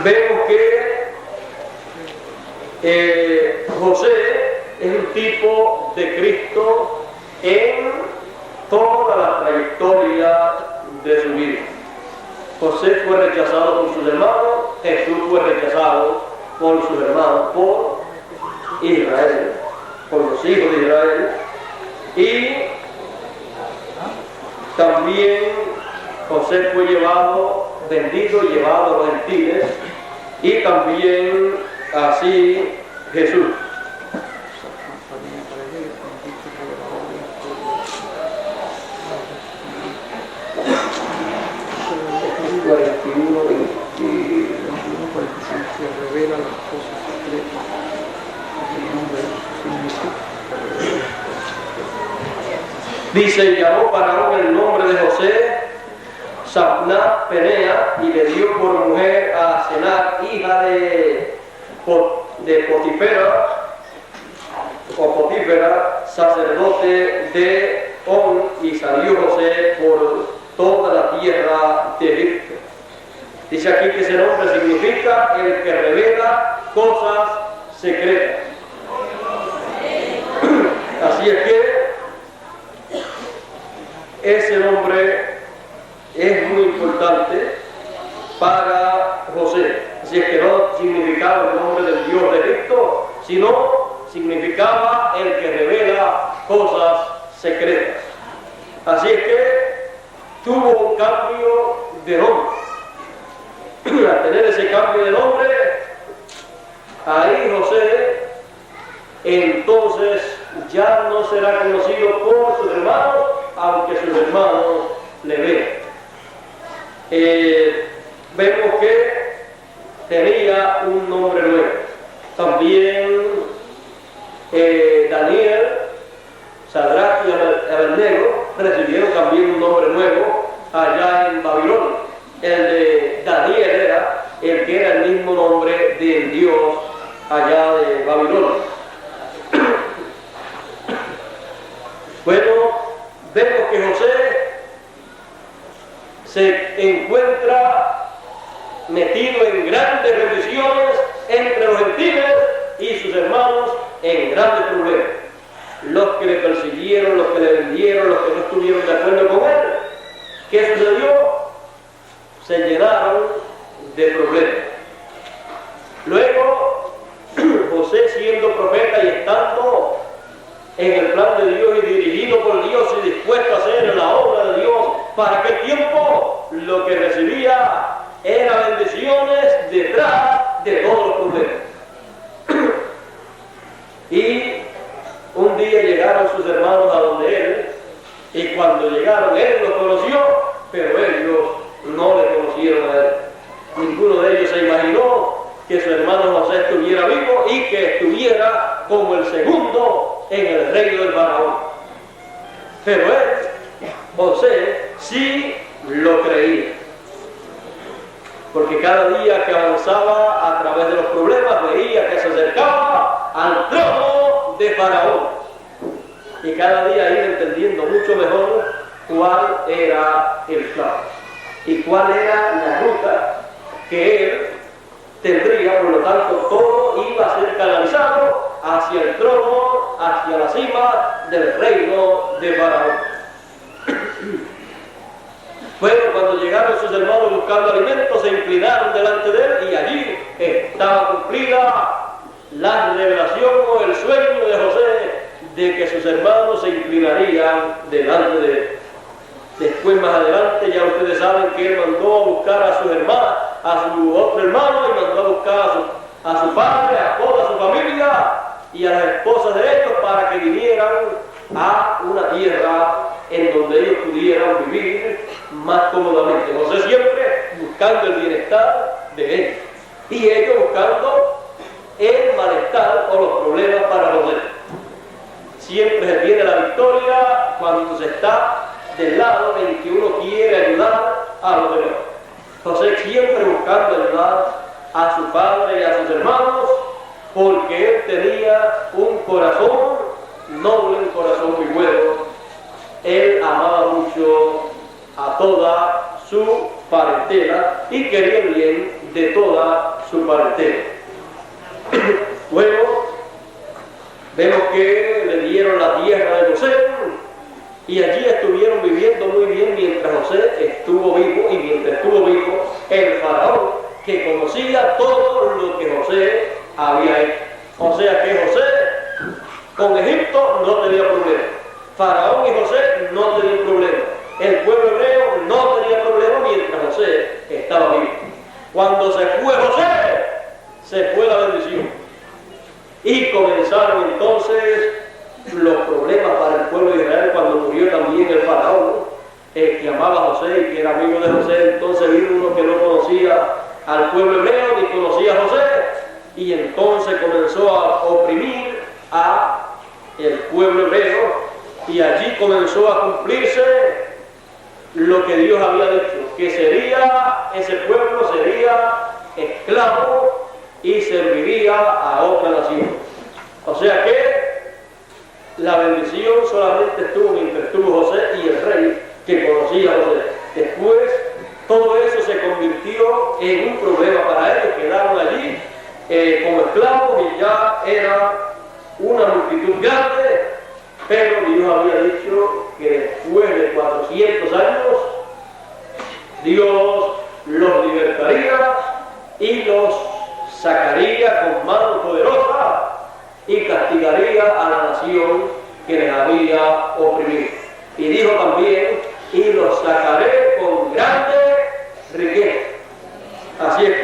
Vemos que José es un tipo de Cristo en toda la trayectoria de su vida. José fue rechazado por sus hermanos, Jesús fue rechazado por sus hermanos, por Israel, por los hijos de Israel, y también José fue vendido y llevado a los gentiles, y también así Jesús. Dice, y llamó Faraón el nombre de José Sapnat Penea, y le dio por mujer a Senat, hija de Potifera, sacerdote de On, y salió José por toda la tierra de Egipto. Dice aquí que ese nombre significa el que revela cosas secretas. Así es que ese nombre es muy importante para José. Así es que no significaba el nombre del Dios de Egipto, sino significaba el que revela cosas secretas. Así es que tuvo un cambio de nombre. Al tener ese cambio de nombre, ahí José entonces ya no será conocido por sus hermanos, aunque sus hermanos le vean. Vemos que tenía un nombre nuevo. También Daniel, Sadrach y Abednego recibieron también un nombre nuevo allá en Babilonia. El de Daniel era el que era el mismo nombre del Dios allá de Babilonia. Bueno, vemos que José se encuentra metido en grandes rendiciones entre los gentiles y sus hermanos en grandes problemas. Los que le persiguieron, los que le vendieron, los que no estuvieron de acuerdo con él. ¿Qué sucedió? Se llenaron de problemas. Luego, José, siendo profeta y estando en el plan de Dios y dirigido por Dios y dispuesto a hacer la obra de Dios, para aquel tiempo lo que recibía era bendiciones detrás de todos los problemas. Y un día llegaron sus hermanos a donde él, y cuando llegaron él los conoció, pero ellos no le conocieron a él. Ninguno de ellos se imaginó que su hermano José estuviera vivo y que estuviera como el segundo en el reino del faraón. Pero él, José, sí lo creía. Porque cada día que avanzaba a través de los problemas veía que se acercaba al trono de Faraón. Y cada día iba entendiendo mucho mejor cuál era el plan y cuál era la ruta que él tendría. Por lo tanto, todo iba a ser canalizado hacia el trono, hacia la cima del reino de Faraón. Bueno, cuando llegaron sus hermanos buscando alimento, se inclinaron delante de él y allí estaba cumplida la revelación o el sueño de José de que sus hermanos se inclinarían delante de él. Después, más adelante, ya ustedes saben que él mandó a buscar a sus hermanos, a su otro hermano, y mandó a buscar a su padre, a toda su familia y a las esposas de ellos para que vinieran a una tierra en donde ellos pudieran vivir más cómodamente. José siempre buscando el bienestar de ellos y ellos buscando el malestar o los problemas para José. Siempre se tiene la victoria cuando se está del lado en que uno quiere ayudar a los demás. José siempre buscando ayudar a su padre y a sus hermanos, porque él tenía un corazón noble, un corazón muy bueno. Él amaba mucho a toda su parentela y quería el bien de toda su parentela. Luego vemos que le dieron la tierra de José y allí estuvieron viviendo muy bien mientras José estuvo vivo, y mientras estuvo vivo el faraón, que conocía todo lo que José había hecho. O sea que José con Egipto no tenía problema. Faraón y José no tenían problema. El pueblo hebreo no tenía problema mientras José estaba vivo. Cuando se fue José, se fue la bendición. Y comenzaron entonces los problemas para el pueblo de Israel cuando murió también el faraón, que amaba a José y que era amigo de José. Entonces vino uno que no conocía al pueblo hebreo ni conocía a José, y entonces comenzó a oprimir a el pueblo hebreo, y allí comenzó a cumplirse lo que Dios había dicho, que ese pueblo sería esclavo y serviría a otra nación. O sea que la bendición solamente estuvo mientras estuvo José y el rey que conocía a José. Después todo eso se convirtió en un problema para ellos. Quedaron allí como esclavos y ya era una multitud grande, pero Dios había dicho que después de 400 años Dios los libertaría y los sacaría con mano poderosa y castigaría a la nación que les había oprimido. Y dijo también, y los sacaré con grande riqueza. Así es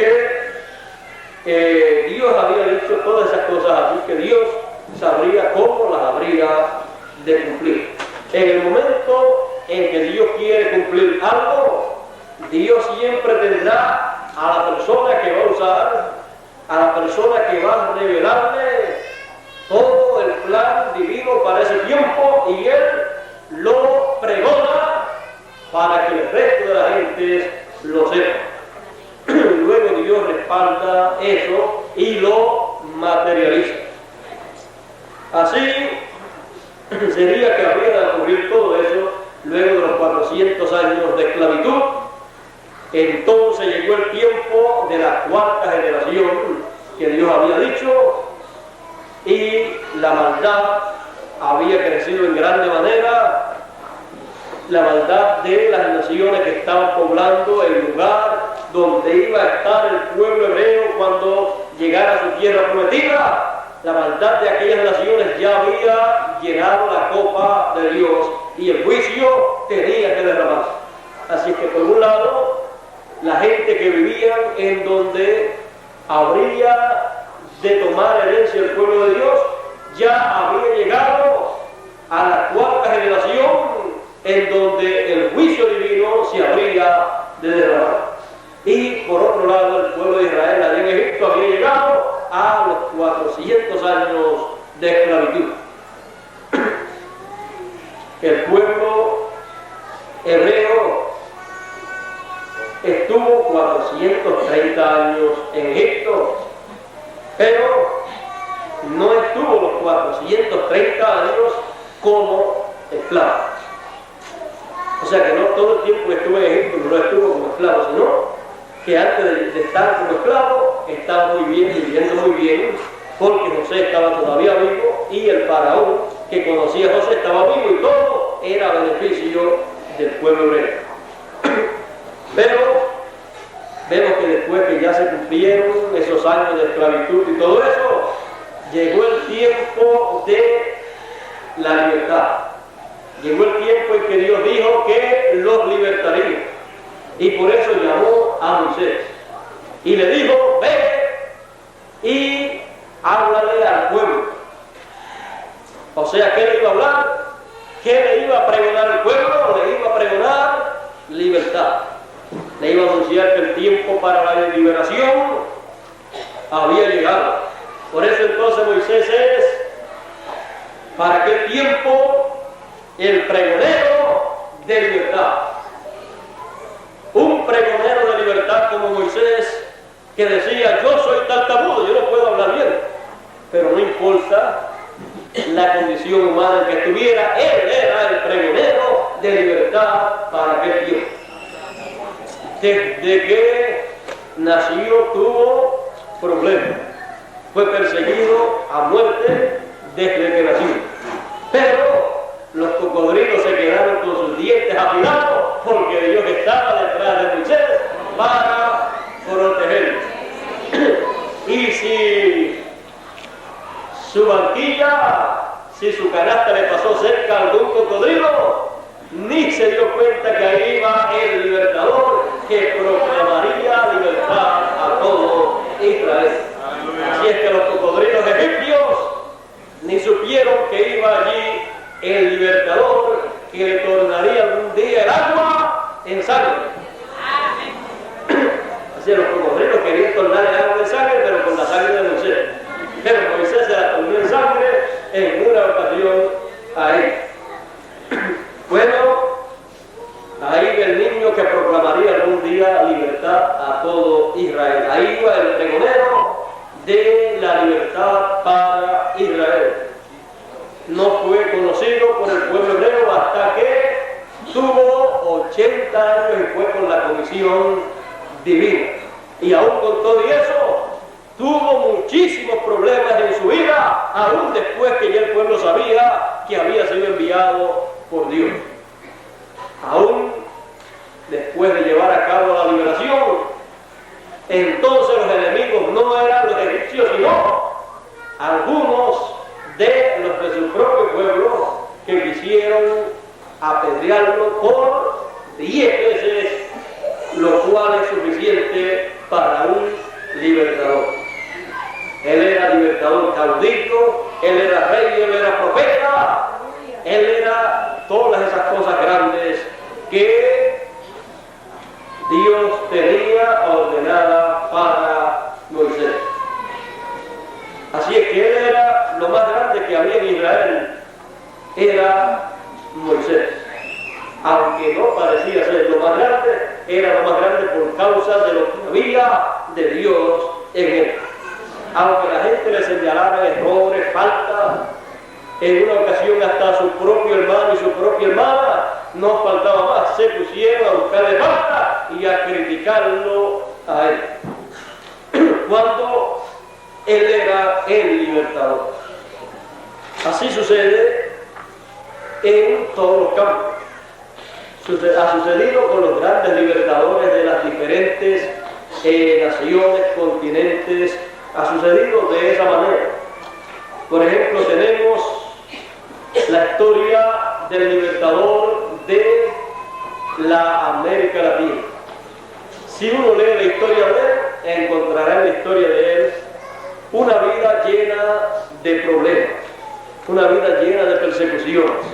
que Dios había dicho todas esas cosas, así que Dios sabría cómo las habría de cumplir. En el momento en que Dios quiere cumplir algo, Dios siempre tendrá a la persona que va a usar, a la persona que va a revelarle todo el plan divino para ese tiempo, y Él lo pregona para que el resto de la gente lo sepa. Luego Dios respalda eso y lo materializa. Así sería que habría de ocurrir todo eso luego de los 400 años de esclavitud, Entonces llegó el tiempo de la cuarta generación que Dios había dicho, y la maldad había crecido en grande manera, la maldad de las naciones que estaban poblando el lugar donde iba a estar el pueblo hebreo cuando llegara a su tierra prometida. La maldad de aquellas naciones ya había llenado la copa de Dios y el juicio tenía que derramarse. Así que por un lado, la gente que vivía en donde habría de tomar herencia el pueblo de Dios ya había llegado a la cuarta generación en donde el juicio divino se habría de derramar. Y por otro lado, el pueblo de Israel allá en Egipto había llegado a los 400 años de esclavitud. El pueblo hebreo estuvo 430 años en Egipto, pero no estuvo los 430 años como esclavo. O sea que no todo el tiempo que estuvo en Egipto no estuvo como esclavo, sino que antes de estar como esclavo estaba muy bien, viviendo muy bien, porque José estaba todavía vivo y el faraón que conocía a José estaba vivo y todo era beneficio del pueblo hebreo. Pero vemos que después que ya se cumplieron esos años de esclavitud y todo eso, llegó el tiempo de la libertad. Llegó el tiempo en que Dios dijo que los libertaría. Y por eso llamó a Moisés. Y le dijo, ve y háblale al pueblo. O sea, ¿qué le iba a hablar? ¿Qué le iba a pregonar al pueblo? Le iba a pregonar libertad. Le iba a anunciar que el tiempo para la liberación había llegado. Por eso entonces Moisés es, para aquel tiempo, el pregonero de libertad. Un pregonero de libertad como Moisés, que decía, yo soy tartamudo, yo no puedo hablar bien, pero no importa la condición humana en que estuviera, él era el pregonero de libertad para aquel tiempo. Desde que nació tuvo problemas, fue perseguido a muerte desde que nació, pero los cocodrilos se quedaron con sus dientes afilados porque Dios estaba detrás de Moisés para protegerlo. Y si su barquilla, si su canasta le pasó cerca a algún cocodrilo, ni se dio cuenta que ahí iba el libertador que proclamaría libertad a todo Israel. Así es que los cocodrilos egipcios ni supieron que iba allí el libertador que le tornaría algún día el agua en sangre. Así es, los cocodrilos querían tornar el agua en sangre, pero con la sangre de Moisés. Pero Moisés se la tornó en sangre en una ocasión a él. Bueno, ahí el niño que proclamaría algún día libertad a todo Israel. Ahí iba el pregonero de la libertad para Israel. No fue conocido por el pueblo hebreo hasta que tuvo 80 años y fue con la comisión divina. Y aún con todo y eso, tuvo muchísimos problemas en su vida, aún después que ya el pueblo sabía que había sido enviado por Dios. Aún después de llevar a cabo la liberación, entonces los enemigos no eran los egipcios, sino algunos de los de su propio pueblo que quisieron apedrearlo por 10 veces, lo cual es suficiente para un libertador. Él era libertador caudillo, él era rey, él era profeta, él era todas esas cosas grandes que Dios tenía ordenada para Moisés. Así es que él era lo más grande que había en Israel, era Moisés. Aunque no parecía ser lo más grande, era lo más grande por causa de lo que había de Dios en él. Aunque la gente le señalara errores, faltas, en una ocasión hasta su propio hermano y su propia hermana, no faltaba más, se pusieron a buscarle falta y a criticarlo a él, cuando él era el libertador. Así sucede en todos los campos. Ha sucedido con los grandes libertadores de las diferentes naciones, continentes. Ha sucedido de esa manera. Por ejemplo, tenemos la historia del libertador de la América Latina. Si uno lee la historia de él, encontrará en la historia de él una vida llena de problemas, una vida llena de persecuciones,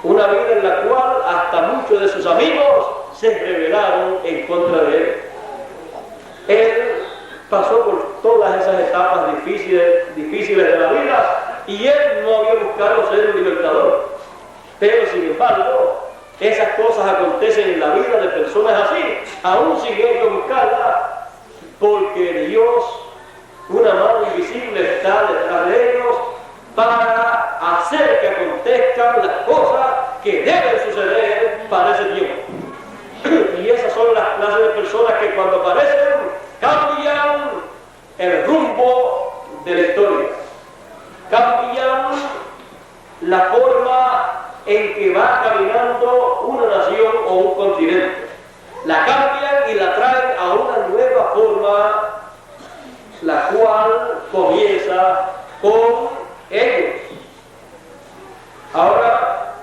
una vida en la cual hasta muchos de sus amigos se rebelaron en contra de él. Él pasó por todas esas etapas difíciles de la vida y él no había buscado ser un libertador. Pero sin embargo, esas cosas acontecen en la vida de personas así, aún sin ellos buscarlas, porque Dios, una mano invisible, está detrás de ellos para hacer que acontezcan las cosas que deben suceder para ese tiempo. Y esas son las clases de personas que cuando aparecen cambian el rumbo de la historia, cambian la forma en que va caminando una nación o un continente, la cambian y la traen a una nueva forma, la cual comienza con ellos. Ahora,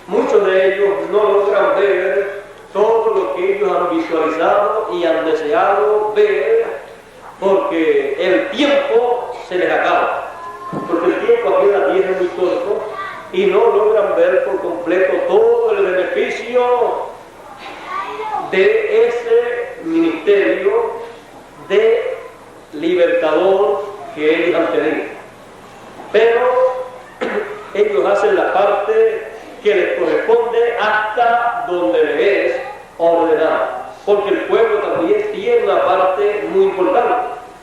muchos de ellos no logran ver todo lo que ellos han visualizado y han deseado ver, porque el tiempo se les acaba, porque el tiempo aquí en la tierra es muy corto y no logran ver por completo todo el beneficio de ese ministerio de libertador que ellos han tenido. Pero ellos hacen la parte que les corresponde hasta donde les es ordenado, porque el pueblo también tiene una parte muy importante.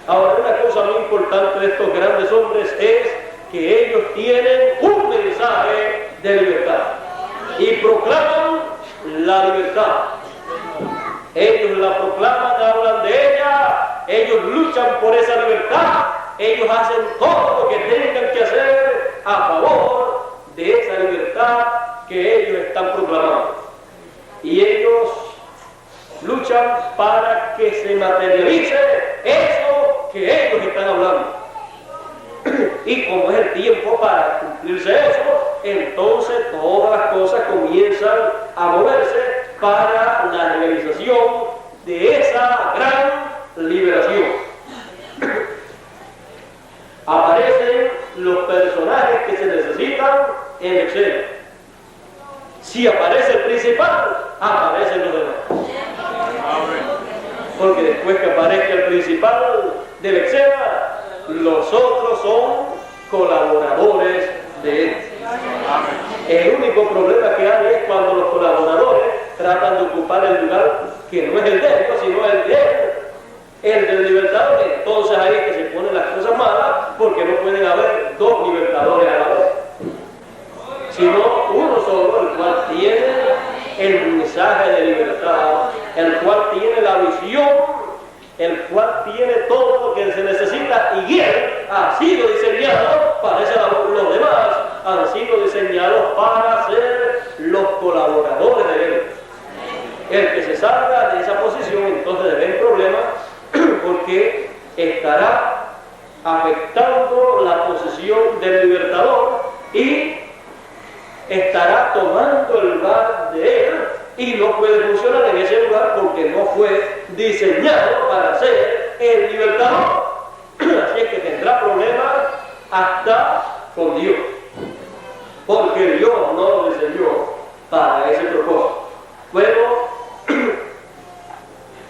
Ahora, una cosa muy importante de estos grandes hombres es que ellos tienen un mensaje de libertad y proclaman la libertad. Ellos la proclaman, hablan de ella, ellos luchan por esa libertad, ellos hacen todo lo que tengan que hacer a favor de esa libertad que ellos están proclamando. Y ellos luchan para que se materialice eso que ellos están hablando. Y como es el tiempo para cumplirse eso, entonces todas las cosas comienzan a moverse para la realización de esa gran liberación. Aparecen los personajes que se necesitan en la escena. Si aparece el principal, aparecen los demás. Porque después que aparezca el principal de la escena, los otros son colaboradores de él. El único problema que hay es cuando los colaboradores tratan de ocupar el lugar que no es el de ellos, sino el de él, el del libertador. Entonces ahí es que se ponen las cosas malas, porque no pueden haber dos libertadores a la vez, sino uno solo, el cual tiene el mensaje de libertad, el cual tiene la visión, el cual tiene todo lo que se necesita, y él ha sido diseñado para esa labor. Los demás han sido diseñados para ser los colaboradores de él. El que se salga de esa posición entonces debe haber problemas, porque estará afectando la posición del libertador y estará tomando el lugar de él, y no puede funcionar en ese lugar porque no fue diseñado para ser el libertador. Así es que tendrá problemas hasta con Dios, porque Dios no lo diseñó para ese propósito. Luego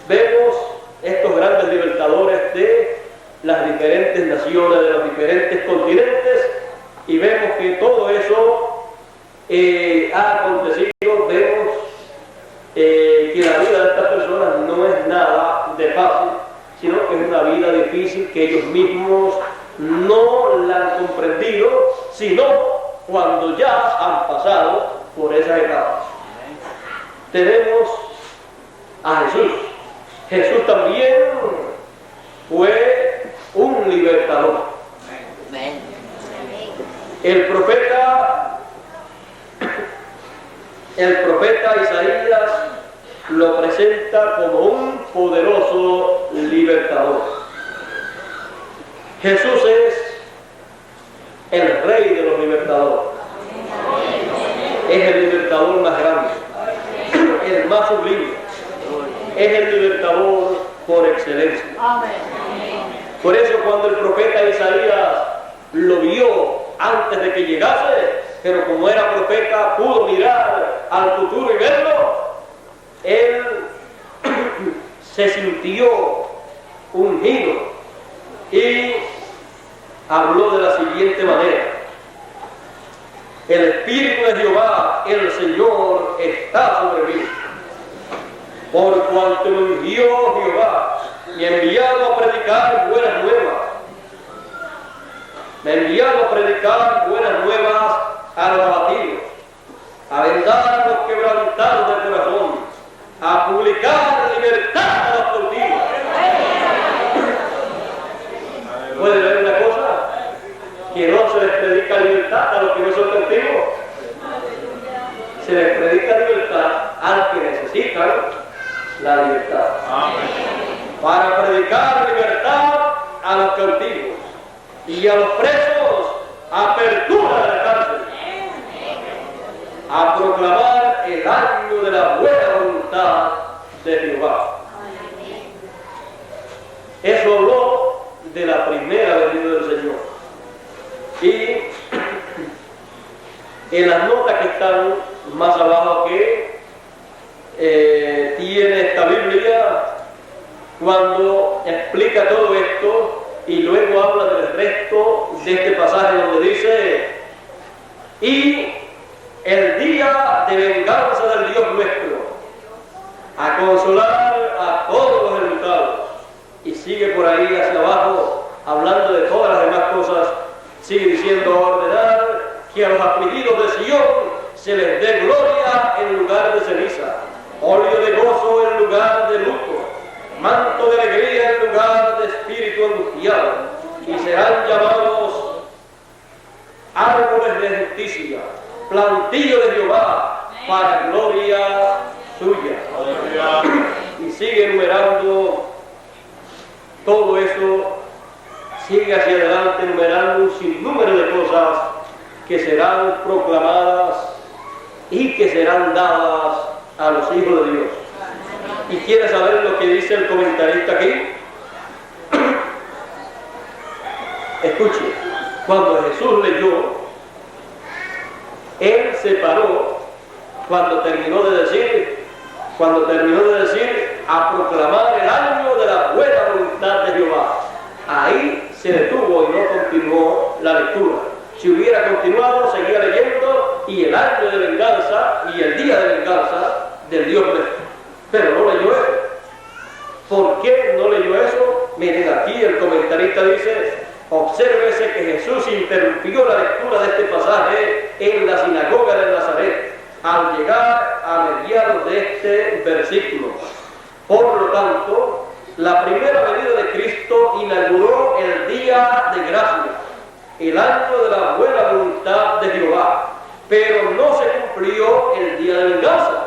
vemos estos grandes libertadores de las diferentes naciones, de los diferentes continentes, y vemos que todo eso ha acontecido. Vemos que la vida de estas personas no es nada de fácil, sino que es una vida difícil que ellos mismos no la han comprendido, sino cuando ya han pasado por esas etapas. Tenemos a Jesús. Jesús también fue un libertador. El profeta Isaías lo presenta como un poderoso libertador. Jesús es el rey de los libertadores. Es el libertador más grande, el más sublime. Es el libertador por excelencia. Por eso cuando el profeta Isaías lo vio antes de que llegase, pero como era profeta pudo mirar al futuro y verlo, él se sintió ungido y habló de la siguiente manera: el Espíritu de Jehová, el Señor, está sobre mí, por cuanto me ungió Jehová, me ha enviado a predicar buenas nuevas. Me ha enviado a predicar buenas nuevas a los abatidos, a vendar a los quebrantados del corazón, a publicar libertad a los cautivos. ¿Puede ver una cosa? Que no se les predica libertad a los que no son cautivos. Se les predica libertad a los que necesitan la libertad. Para predicar libertad a los cautivos y a los presos, apertura de la cárcel, a proclamar el año de la buena voluntad de Jehová. Eso habló de la primera venida del Señor. Y en las notas que están más abajo que tiene esta Biblia, cuando explica todo esto y luego habla del resto de este pasaje donde dice: y el día de venganza del Dios nuestro, a consolar a todos los enlutados. Y sigue por ahí hacia abajo hablando de todas las demás cosas. Sigue diciendo: a ordenar que a los afligidos de Sion se les dé gloria en lugar de ceniza, óleo de gozo en lugar de luto, manto de alegría en lugar de espíritu angustiado, y serán llamados árboles de justicia, plantío de Jehová, para gloria suya. Y sigue enumerando todo eso, sigue hacia adelante enumerando un sinnúmero de cosas que serán proclamadas y que serán dadas a los hijos de Dios. ¿Y quiere saber lo que dice el comentarista aquí? Escuche, cuando Jesús leyó, él se paró cuando terminó de decir, a proclamar el año de la buena voluntad de Jehová. Ahí se detuvo y no continuó la lectura. Si hubiera continuado, seguía leyendo, y el año de venganza y el día de venganza del Dios nuestro. Pero no leyó eso. ¿Por qué no leyó eso? Miren, aquí el comentarista dice: obsérvese que Jesús interrumpió la lectura de este pasaje en la sinagoga de Nazaret al llegar a mediados de este versículo. Por lo tanto, la primera venida de Cristo inauguró el día de gracia, el año de la buena voluntad de Jehová, pero no se cumplió el día de venganza.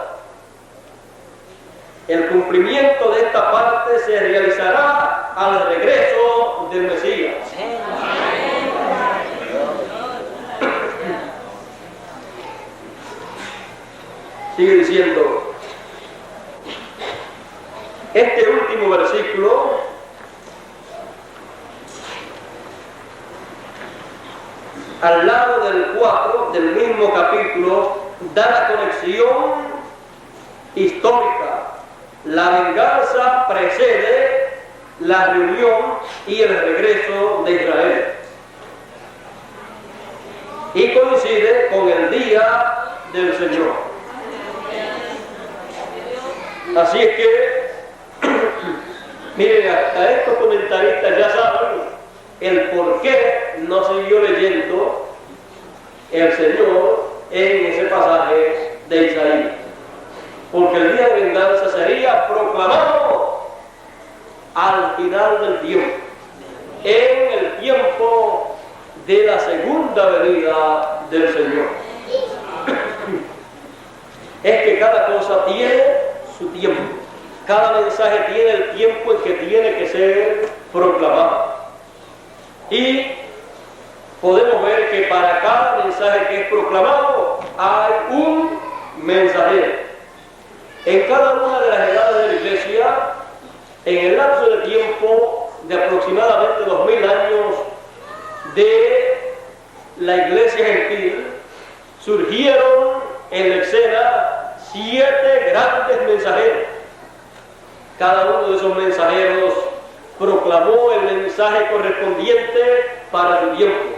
El cumplimiento de esta parte se realizará al regreso del Mesías. Sigue diciendo, este último versículo al lado del 4 del mismo capítulo da la conexión histórica. La venganza precede la reunión y el regreso de Israel, y coincide con el día del Señor. Así es que, miren, hasta estos comentaristas ya saben el por qué no siguió leyendo el Señor en ese pasaje de Isaías. porque el día de venganza sería proclamado al final del tiempo, en el tiempo de la segunda venida del Señor. Es que cada cosa tiene su tiempo, cada mensaje tiene el tiempo en que tiene que ser proclamado. Y podemos ver que para cada mensaje que es proclamado hay un mensajero. En cada una de las edades de la Iglesia, en el lapso de tiempo de aproximadamente 2000 años de la Iglesia gentil, surgieron en la escena 7 grandes mensajeros. Cada uno de esos mensajeros proclamó el mensaje correspondiente para su tiempo.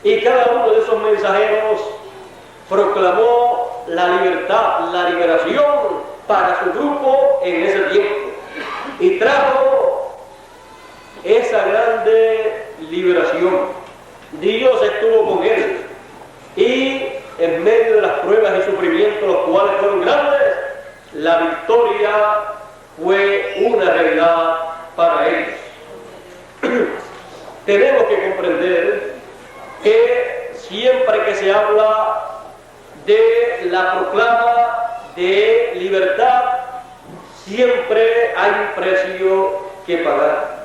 Y cada uno de esos mensajeros proclamó la libertad, la liberación para su grupo en ese tiempo. Y trajo esa grande liberación. Dios estuvo con él. Y en medio de las pruebas y sufrimientos, los cuales fueron grandes, la victoria fue una realidad para ellos. Tenemos que comprender que siempre que se habla de la proclama de libertad, siempre hay un precio que pagar.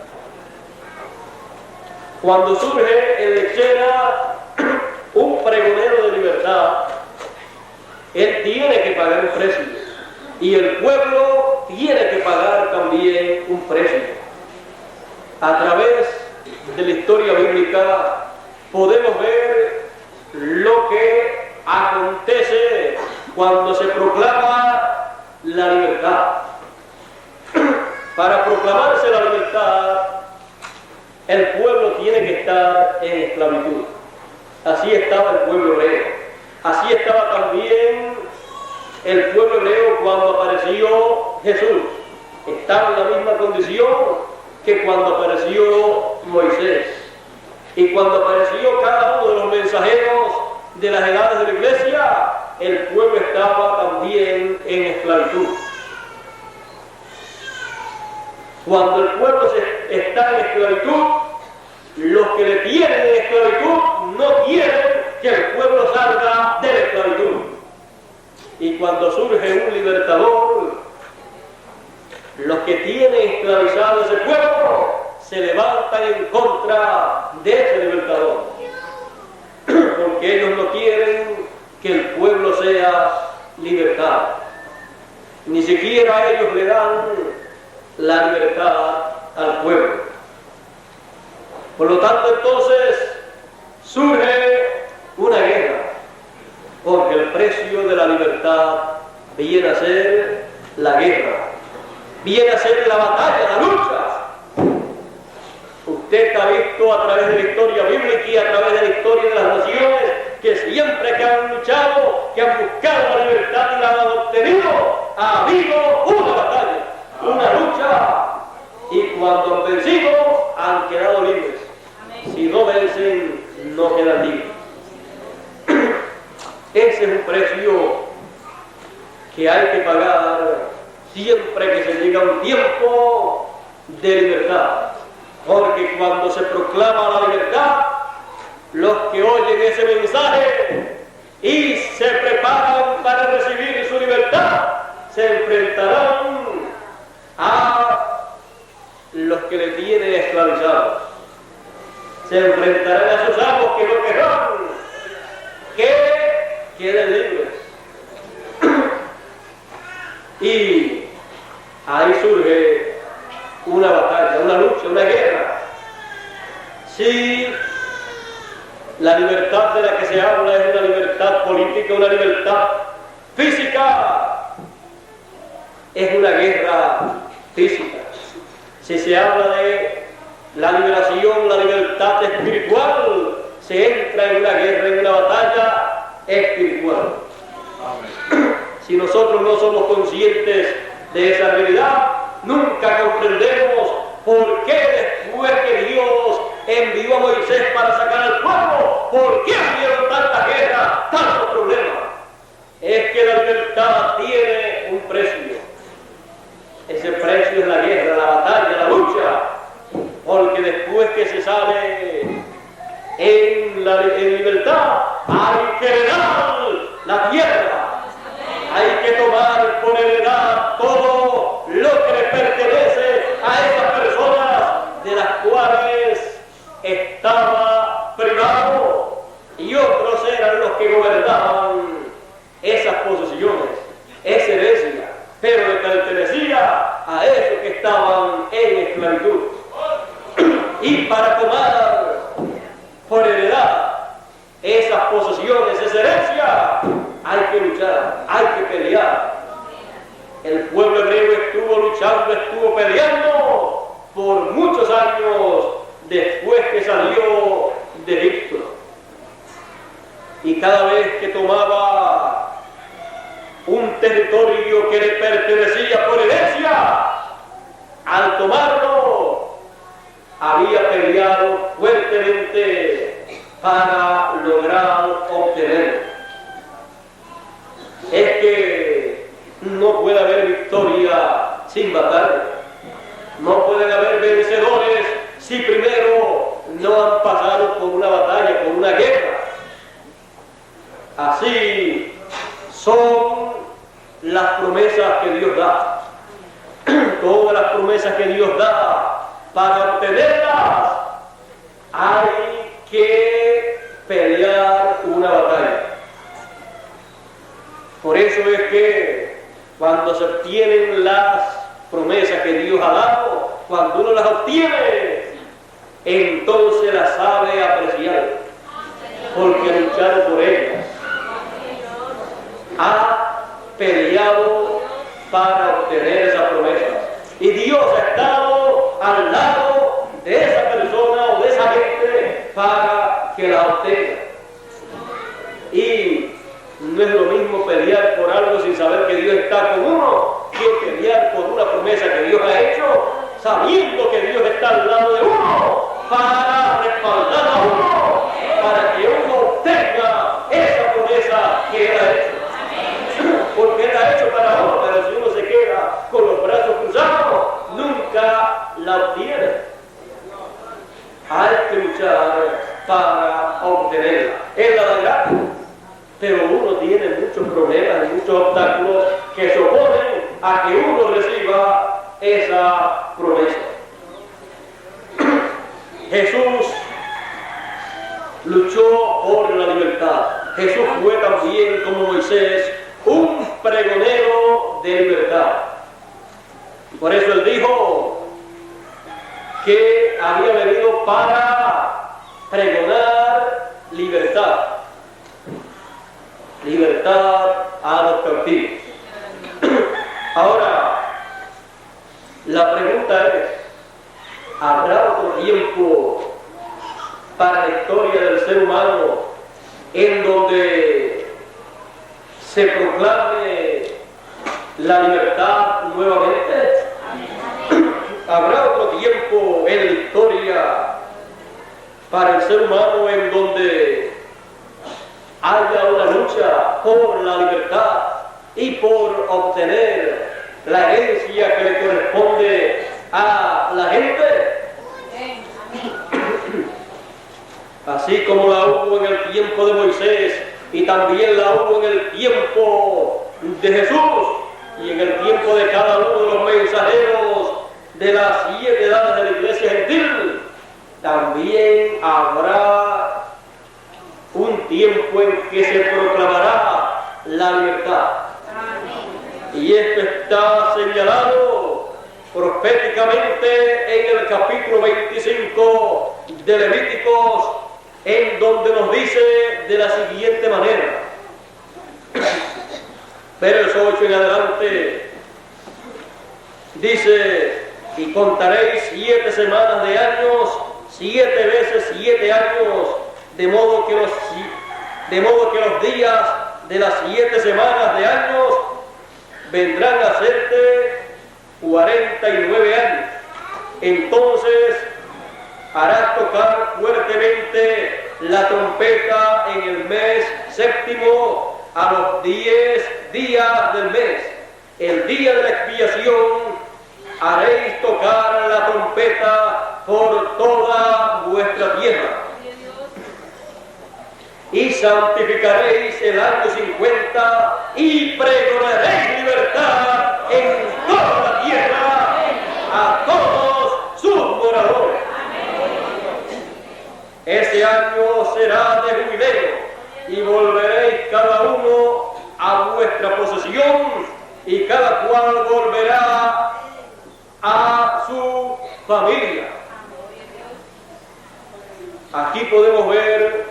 Cuando surge en la escena un pregonero de libertad, él tiene que pagar un precio, y el pueblo tiene que pagar también un precio. A través de la historia bíblica podemos ver lo que acontece cuando se proclama la libertad. Para proclamarse la libertad, el pueblo tiene que estar en esclavitud. Así estaba el pueblo hebreo. Así estaba también el pueblo hebreo cuando apareció Jesús. Estaba en la misma condición que cuando apareció Moisés. Y cuando apareció cada uno de los mensajeros de las edades de la Iglesia, el pueblo estaba también en esclavitud. Cuando el pueblo está en esclavitud, los que le tienen en esclavitud no quieren que el pueblo salga de la esclavitud. Y cuando surge un libertador, los que tienen esclavizado ese pueblo se levantan en contra de ese libertador, porque ellos no quieren que el pueblo sea libertado. Ni siquiera ellos le dan la libertad al pueblo. Por lo tanto, entonces surge una guerra, porque el precio de la libertad viene a ser la guerra, viene a ser la batalla, la lucha. Usted ha visto a través de la historia bíblica y a través de la historia de las naciones que siempre que han luchado, que han buscado la libertad y la han obtenido, ha habido una batalla, una lucha, y cuando han vencido han quedado libres. Si no vencen, no quedan libres. Ese es un precio que hay que pagar siempre que se llega un tiempo de libertad. Porque cuando se proclama la libertad, los que oyen ese mensaje y se preparan para recibir su libertad, se enfrentarán a los que le tienen esclavizados. Se enfrentarán a sus amos que no querrán que queden libres. Y ahí surge una batalla, una lucha, una guerra. Si la libertad de la que se habla es una libertad política, una libertad física, es una guerra física. Si se habla de la liberación, la libertad espiritual, se entra en una guerra, en una batalla espiritual. Si nosotros no somos conscientes de esa realidad, nunca comprendemos por qué después que Dios envió a Moisés para sacar al pueblo, ¿por qué había tanta guerra, tantos problemas? Es que la libertad tiene un precio. Ese precio es la guerra, la batalla, la lucha, porque después que se sale en libertad, hay que heredar la tierra, hay que tomar por heredad todo lo que le pertenece a esas personas de las cuales estaba privado, y otros eran los que gobernaban esas posesiones, esa herencia, pero le pertenecía a esos que estaban en esclavitud. Y para tomar por heredad esas posesiones, esa herencia, hay que luchar, hay que pelear. El pueblo hebreo estuvo luchando, estuvo peleando por muchos años después que salió de Egipto. Y cada vez que tomaba un territorio que le pertenecía por herencia, al tomarlo, había peleado fuertemente para lograr obtenerlo. Es que no puede haber victoria sin batalla. No pueden haber vencedores si primero no han pasado por una batalla, por una guerra. Así son las promesas que Dios da. Todas las promesas que Dios da, para obtenerlas hay que pelear una batalla. Por eso es que cuando se obtienen las promesas que Dios ha dado, cuando uno las obtiene, entonces las sabe apreciar, porque ha luchado por ellas, ha peleado para obtener esas promesas, y Dios ha estado al lado de esa persona o de esa gente para que la obtenga. Y no es lo mismo pelear por algo sin saber que Dios está con uno, que pelear por una promesa que Dios ha hecho, sabiendo que Dios está al lado de uno para respaldar a uno, para que uno obtenga esa promesa que Él ha hecho. Porque Él ha hecho para uno, pero si uno se queda con los brazos cruzados, nunca la obtiene. Hay que luchar para obtenerla. Él la dará, pero uno tiene muchos problemas y muchos obstáculos que se oponen a que uno reciba esa promesa. Jesús luchó por la libertad. Jesús fue también, como Moisés, un pregonero de libertad. Por eso Él dijo que había venido para pregonar libertad. Libertad a los cautivos. Ahora, la pregunta es, ¿habrá otro tiempo para la historia del ser humano en donde se proclame la libertad nuevamente? ¿Habrá otro tiempo en la historia para el ser humano en donde haya una lucha por la libertad y por obtener la herencia que le corresponde a la gente? Así como la hubo en el tiempo de Moisés y también la hubo en el tiempo de Jesús y en el tiempo de cada uno de los mensajeros de las 7 edades de la iglesia gentil, también habrá un tiempo en que se proclamará la libertad. Y esto está señalado proféticamente en el capítulo 25 de Levíticos, en donde nos dice de la siguiente manera, verso 8 en adelante, dice: y contaréis 7 semanas de años, 7 veces 7 años, de modo que los días de las 7 semanas de años vendrán a serte 49 años. Entonces harás tocar fuertemente la trompeta en el mes séptimo, a los 10 días del mes, el día de la expiación, haréis tocar la trompeta por toda vuestra tierra. Y santificaréis el año 50 y pregonaréis libertad en toda la tierra a todos sus moradores. Ese año será de jubileo y volveréis cada uno a vuestra posesión y cada cual volverá a su familia. Aquí podemos ver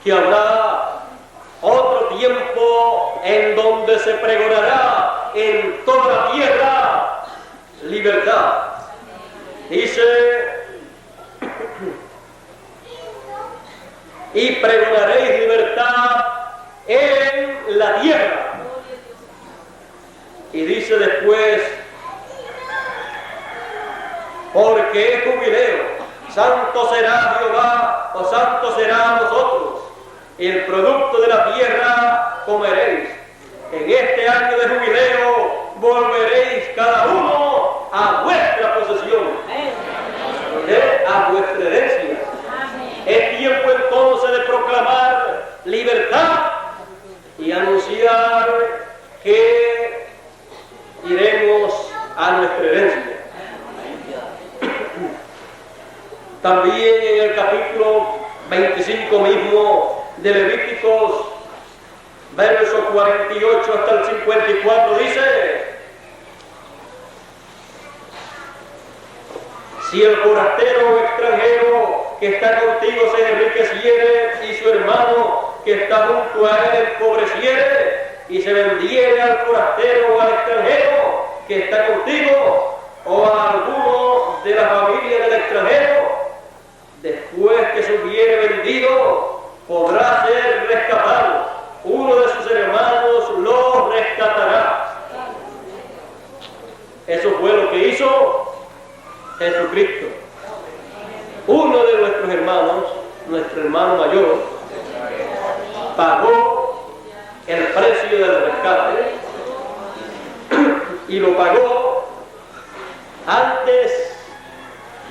que habrá otro tiempo en donde se pregonará en toda la tierra libertad. Dice, y pregonaréis libertad en la tierra. Y dice después, porque es jubileo, santo será Jehová, o santo será a vosotros. El producto de la tierra comeréis. En este año de jubileo volveréis cada uno a vuestra posesión, a vuestra herencia. Es tiempo entonces de proclamar libertad y anunciar que iremos a nuestra herencia. También en el capítulo 25 mismo de Levíticos, versos 48 hasta el 54, dice: si el forastero o extranjero que está contigo se enriqueciere y su hermano que está junto a él empobreciere y se vendiere al forastero o al extranjero que está contigo o a alguno de la familia del extranjero, después que se hubiere vendido, podrá ser rescatado. Uno de sus hermanos lo rescatará. Eso fue lo que hizo Jesucristo. Uno de nuestros hermanos, nuestro hermano mayor, pagó el precio del rescate y lo pagó antes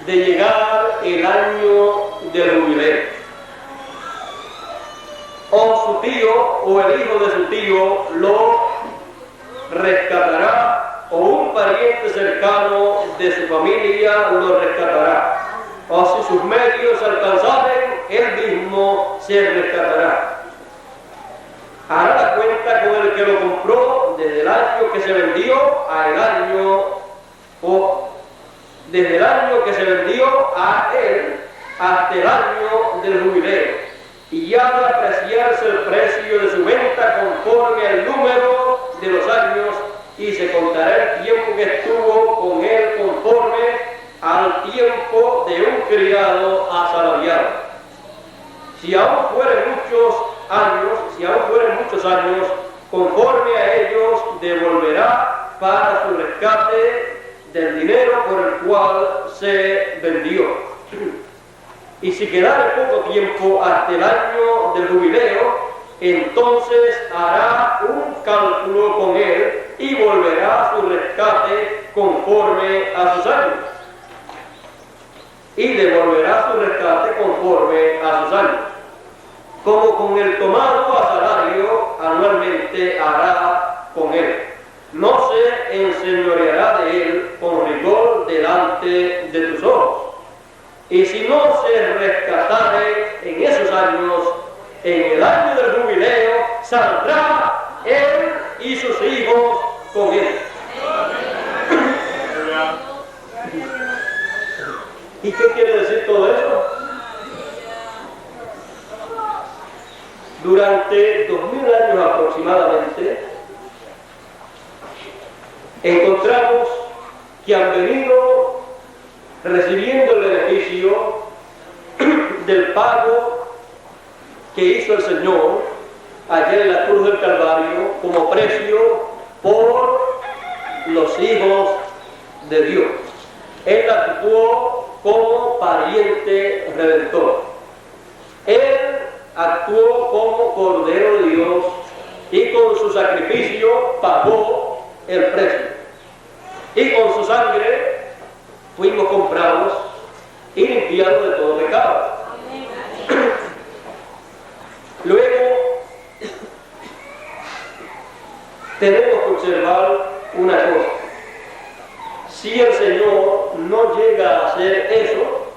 de llegar el año del jubileo. O su tío o el hijo de su tío lo rescatará, o un pariente cercano de su familia lo rescatará, o si sus medios alcanzaren, él mismo se rescatará. Hará la cuenta con el que lo compró desde el año que se vendió al año, o desde el año que se vendió a él hasta el año del jubileo, y ha de apreciarse el precio de su venta conforme al número de los años, y se contará el tiempo que estuvo con él conforme al tiempo de un criado asalariado. Si aún fueren muchos años, conforme a ellos devolverá para su rescate del dinero por el cual se vendió. Y si quedara poco tiempo hasta el año del jubileo, entonces hará un cálculo con él y volverá a su rescate conforme a sus años. Y devolverá su rescate conforme a sus años. Como con el tomado a salario, anualmente hará con él. No se enseñoreará de él con rigor delante de tus ojos. Y si no se rescatare en esos años, en el año del jubileo, saldrá él y sus hijos con él. ¿Y qué quiere decir todo eso? Durante 2000 años aproximadamente, encontramos que han venido recibiendo el beneficio del pago que hizo el Señor allá en la cruz del Calvario como precio por los hijos de Dios. Él actuó como pariente redentor. Él actuó como Cordero de Dios y con su sacrificio pagó el precio. Y con su sangre fuimos comprados y limpiados de todo pecado. Luego, tenemos que observar una cosa. Si el Señor no llega a hacer eso,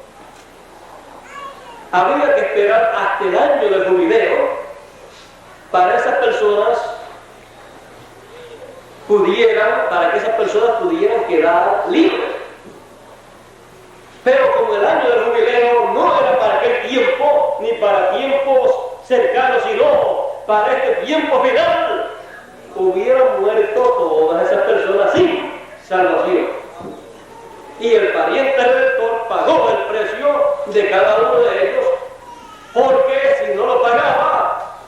habría que esperar hasta el año del jubileo para que esas personas pudieran quedar libres. Pero como el año del jubileo no era para aquel tiempo, ni para tiempos cercanos, sino para este tiempo final, hubieran muerto todas esas personas sin salvación. Y el pariente redentor pagó el precio de cada uno de ellos, porque si no lo pagaba,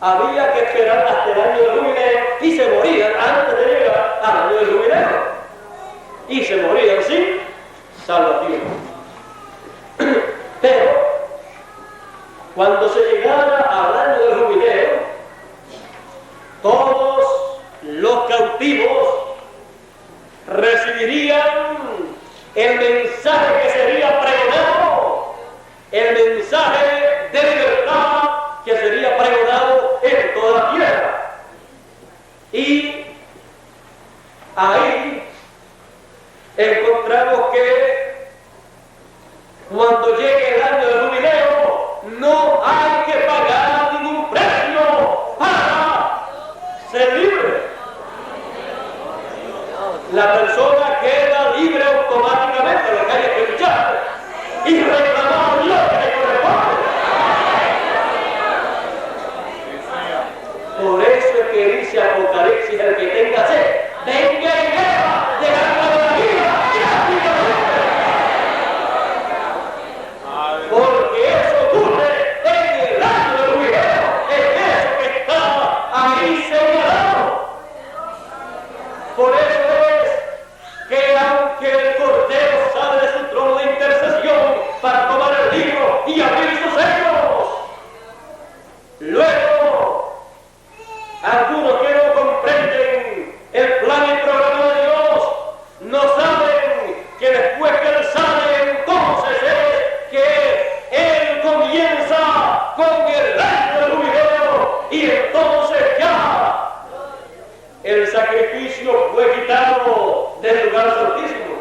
había que esperar hasta el año del jubileo y se morían antes de llegar al año del jubileo. Y se morían sin salvación. Pero, cuando se llegara al año del jubileo, todos los cautivos recibirían el mensaje que sería pregonado, el mensaje de libertad que sería pregonado en toda la tierra. Y ahí encontramos que cuando llegue el año del jubileo no hay que pagar ningún precio para ser libre. La persona queda libre automáticamente, lo que hay que luchar y reclamar lo que le corresponde. Por eso es que dice Apocalipsis: el que tenga sed, venga y beba del agua de la vida gratuitamente. Porque eso ocurre en el año del jubileo, en eso que está ahí señalado. Por eso que aunque el Cordero sale de su trono de intercesión para tomar el libro y abrir sus sellos, luego algunos que no comprenden el plan y programa de Dios no saben que después que Él sale, entonces es que Él comienza con el año del jubileo y entonces ya el sacrificio fue quitado del lugar santísimo.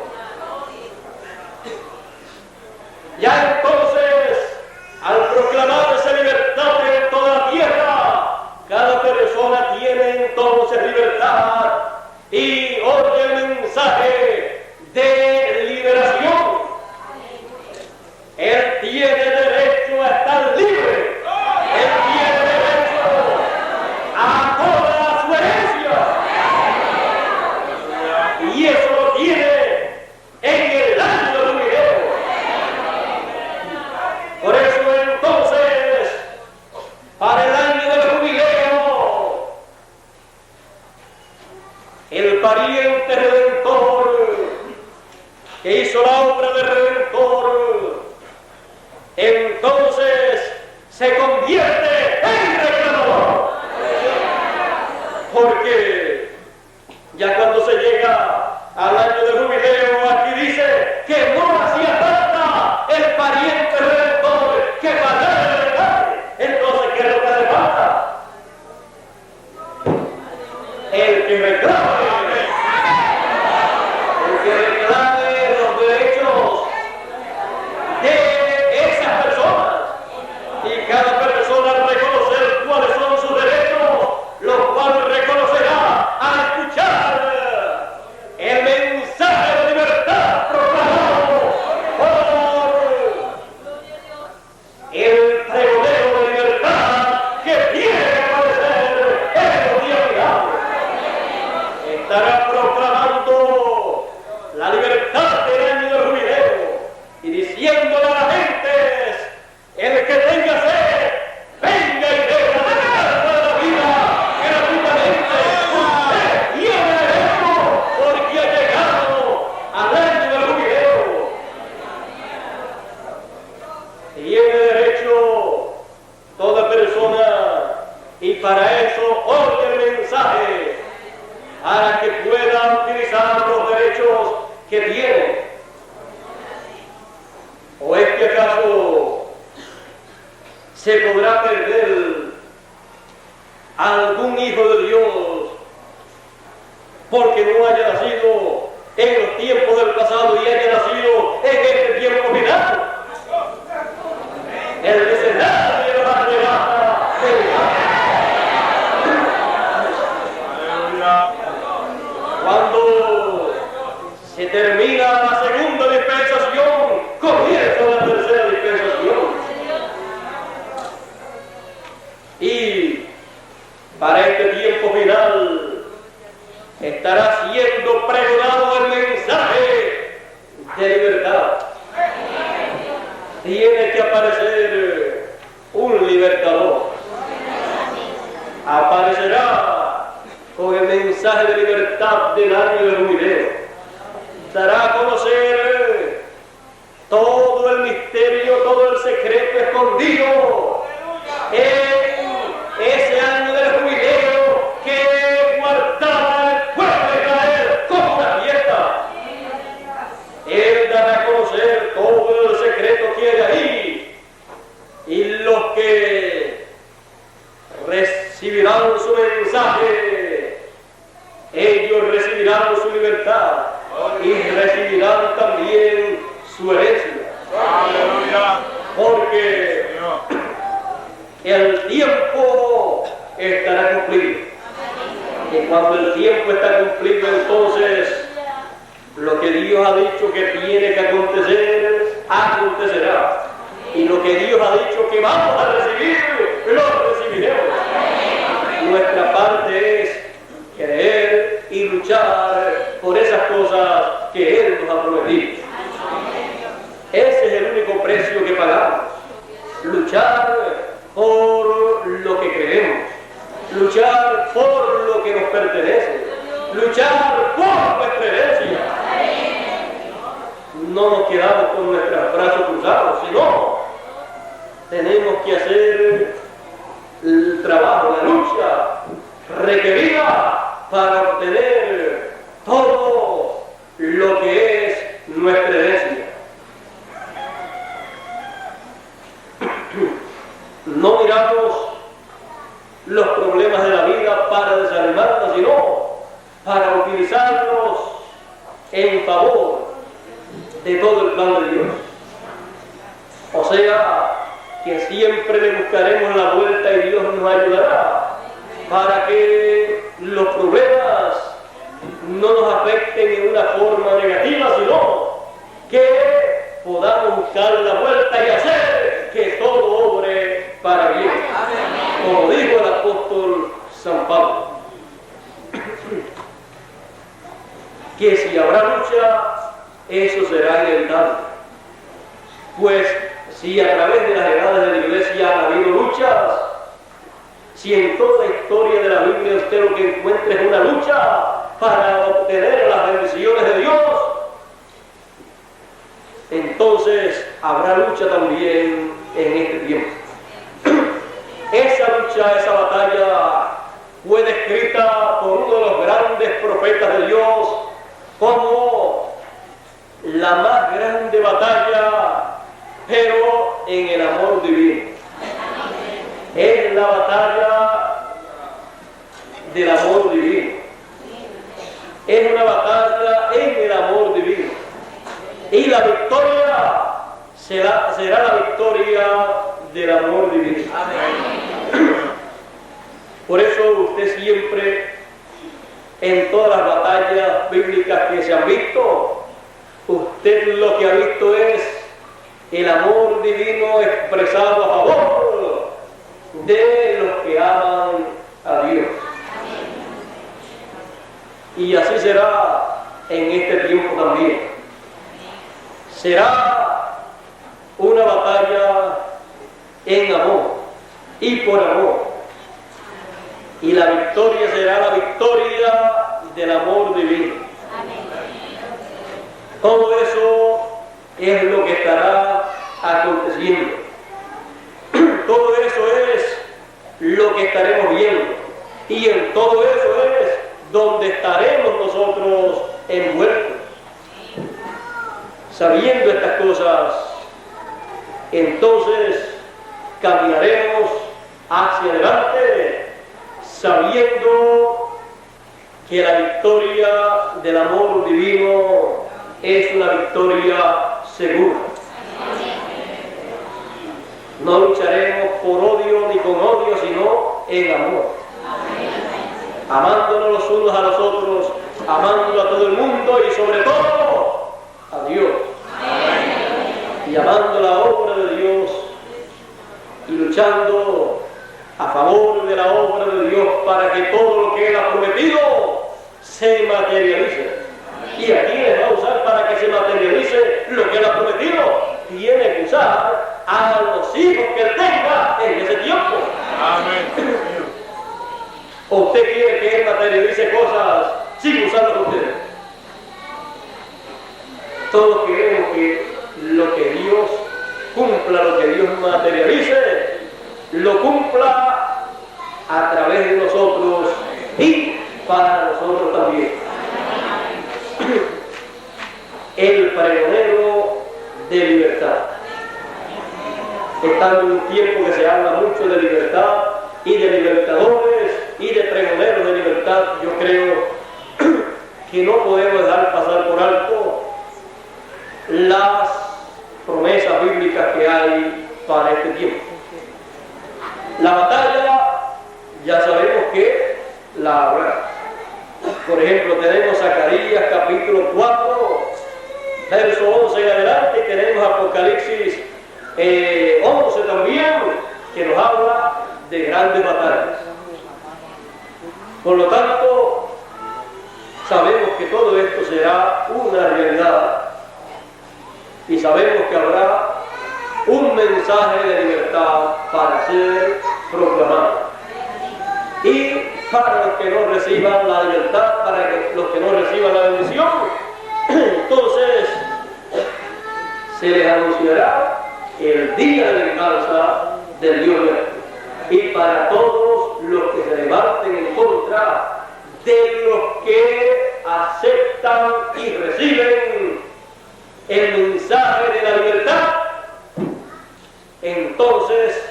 Ya entonces, al proclamarse libertad en toda la tierra, cada persona tiene entonces libertad y oye el mensaje de liberación. Él tiene derecho a estar libre. Él tiene derecho a toda su herencia. Y eso lo tiene en el año del jubileo. Por eso entonces, para el año del jubileo, el pariente redentor que hizo la obra de redentor, entonces se convierte en reclamador. Porque ya cuando se llega al año del jubileo, aquí dice que no hacía falta el pariente redentor que pagara el rescate. Entonces, ¿qué es lo que hace falta? El que reclame los derechos de esas personas. Y cada persona reconocer cuáles son sus derechos, los cuales reconocerá al escuchar el mensaje de libertad proclamado por el pregonero de libertad que tiene que aparecer en los días finales. Estará proclamando la libertad del año del jubileo y diciéndole a la gente: el que tenga sed, venga y beba del agua de la vida gratuitamente. Usted tiene derecho porque ha llegado al año del jubileo. Tiene derecho toda persona, y para eso oye el se podrá perder algún hijo de Dios porque no haya nacido en los tiempos del pasado y haya nacido en este tiempo final. Él dice, nadie lo arrebata de mi mano. Cuando se termina la segunda dispensación, comienza la tercera dispensación. Y para este tiempo final estará siendo pregonado el mensaje de libertad. Tiene que aparecer un libertador. Aparecerá con el mensaje de libertad del año del jubileo. Dará a conocer todo el misterio, todo el secreto escondido en ese año del jubileo que guardaba el pueblo de Israel como una fiesta. Él dará a conocer todo el secreto que hay ahí, y los que recibirán su mensaje, ellos recibirán su libertad y recibirán también su herencia. ¡Aleluya! Porque el tiempo estará cumplido. Y cuando el tiempo está cumplido, entonces lo que Dios ha dicho que tiene que acontecer, acontecerá. Y lo que Dios ha dicho que vamos a recibir, lo recibiremos. Nuestra parte es creer y luchar por esas cosas que Él nos ha prometido. Ese es el único precio que pagamos. Luchar por lo que creemos, luchar por lo que nos pertenece, luchar por nuestra herencia. No nos quedamos con nuestros brazos cruzados, sino tenemos que hacer el trabajo, la lucha requerida para obtener todo lo que es nuestra herencia. No miramos los problemas de la vida para desanimarnos, sino para utilizarlos en favor de todo el plan de Dios. O sea, que siempre le buscaremos la vuelta y Dios nos ayudará para que los problemas no nos afecten en una forma negativa, sino que podamos buscar la vuelta y hacer que todo obre para bien. Como dijo el apóstol San Pablo, que si habrá lucha, eso será inevitable. Pues si a través de las edades de la iglesia ha habido luchas, si en toda la historia de la Biblia usted lo que encuentra es una lucha para obtener las bendiciones de Dios, entonces habrá lucha también en este tiempo. Esa lucha, esa batalla fue descrita por uno de los grandes profetas de Dios como la más grande batalla, pero en el amor divino. Es la batalla del amor divino. Es una batalla en el amor divino. Y la victoria será la victoria del amor divino. Por eso usted siempre, en todas las batallas bíblicas que se han visto, usted lo que ha visto es el amor divino expresado a favor de los que aman a Dios. Y así será en este tiempo también. Será una batalla en amor y por amor. Y la victoria será la victoria del amor divino. Todo eso es lo que estará aconteciendo. Todo eso es lo que estaremos viendo. Y en todo eso es donde estaremos nosotros envueltos. Sabiendo estas cosas, entonces caminaremos hacia adelante sabiendo que la victoria del amor divino es una victoria segura. No lucharemos por odio ni con odio, sino en amor. Amándonos los unos a los otros, amando a todo el mundo y sobre todo a Dios. Y amando la obra de Dios y luchando a favor de la obra de Dios para que todo lo que Él ha prometido se materialice. ¿Y a quiénes va a usar para que se materialice lo que Él ha prometido? Tiene que usar a los hijos que Él tenga en ese tiempo. Amén. ¿O usted quiere que Él materialice cosas sin usarlas a ustedes? Todos queremos que lo que Dios cumpla, lo que Dios materialice, lo cumpla a través de nosotros y para nosotros también. El pregonero de libertad. Estamos en un tiempo que se habla mucho de libertad y de libertadores y de pregoneros de libertad. Yo creo que no podemos dejar pasar por alto las promesas bíblicas que hay para este tiempo. La batalla ya sabemos que la habrá. Por ejemplo, tenemos Zacarías capítulo 4, verso 11 en adelante, y tenemos Apocalipsis 11 también, que nos habla de grandes batallas. Por lo tanto, sabemos que todo esto será una realidad y sabemos que habrá un mensaje de libertad para ser proclamado. Y para los que no reciban la libertad, para los que no reciban la bendición, entonces se les anunciará el día de venganza del Dios nuestro. Y para todos los que se levanten en contra de los que aceptan y reciben el mensaje de la libertad, entonces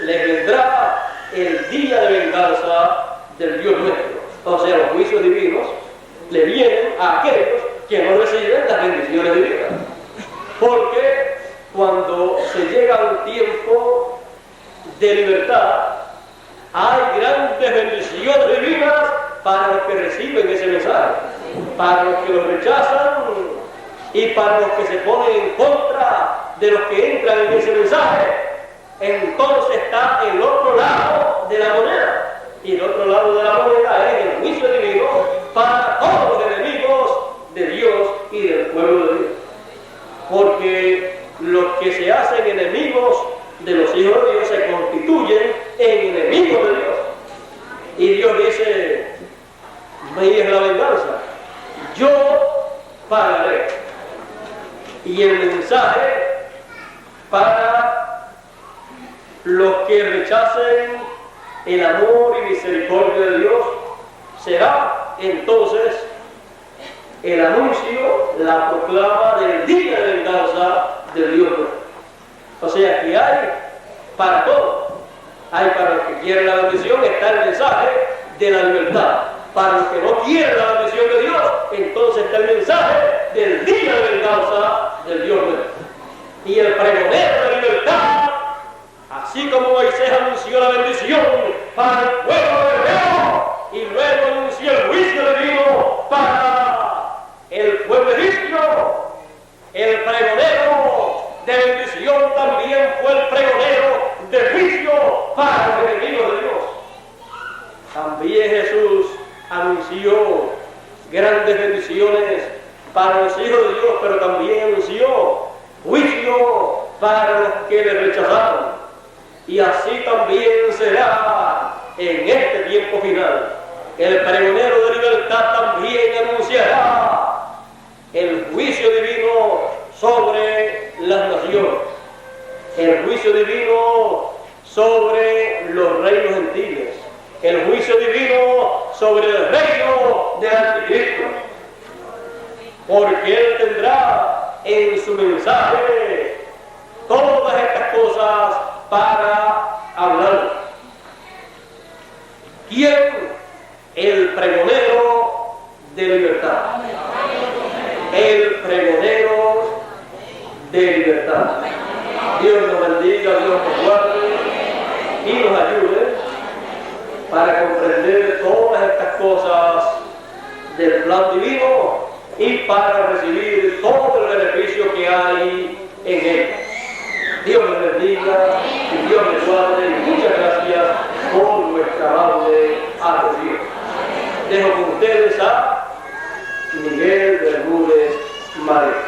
les vendrá el día de venganza del Dios nuestro. O sea, los juicios divinos le vienen a aquellos que no reciben las bendiciones divinas. Porque cuando se llega a un tiempo de libertad, hay grandes bendiciones divinas para los que reciben ese mensaje, para los que lo rechazan y para los que se ponen en contra de los que entran en ese mensaje. Entonces está el otro lado de la moneda, y el otro lado de la moneda es el juicio divino para todos los enemigos de Dios y del pueblo de Dios. Porque los que se hacen enemigos de los hijos de Dios se constituyen en enemigos de Dios. Y Dios dice: mía es la venganza, yo pagaré. Y el mensaje para los que rechacen el amor y misericordia de Dios será entonces el anuncio, la proclama del día de venganza del Dios nuestro. O sea que hay para todos. Hay para los que quieren la bendición, está el mensaje de la libertad. Para los que no quieren la bendición de Dios, entonces está el mensaje del día de venganza del Dios nuestro. Y el pregonero de libertad, así como Moisés anunció la bendición para el pueblo hebreo y luego anunció el juicio divino para el pueblo egipcio, el pregonero de bendición también fue el pregonero de juicio para los enemigos de Dios. También Jesús anunció grandes bendiciones para los hijos de Dios, pero también anunció juicio para los que le rechazaron. Y así también será en este tiempo final. El pregonero de libertad también anunciará el juicio divino sobre las naciones, el juicio divino sobre los reinos gentiles, el juicio divino sobre el reino del Anticristo, porque Él tendrá en su mensaje todas estas cosas para hablar. ¿Quién? El pregonero de libertad. El pregonero de libertad. Dios nos bendiga, Dios nos guarde y nos ayude para comprender todas estas cosas del plan divino y para recibir todo el beneficio que hay en él. Dios les bendiga y Dios les guarde y muchas gracias por nuestra amable atención. Dejo con ustedes a Miguel Bermúdez María.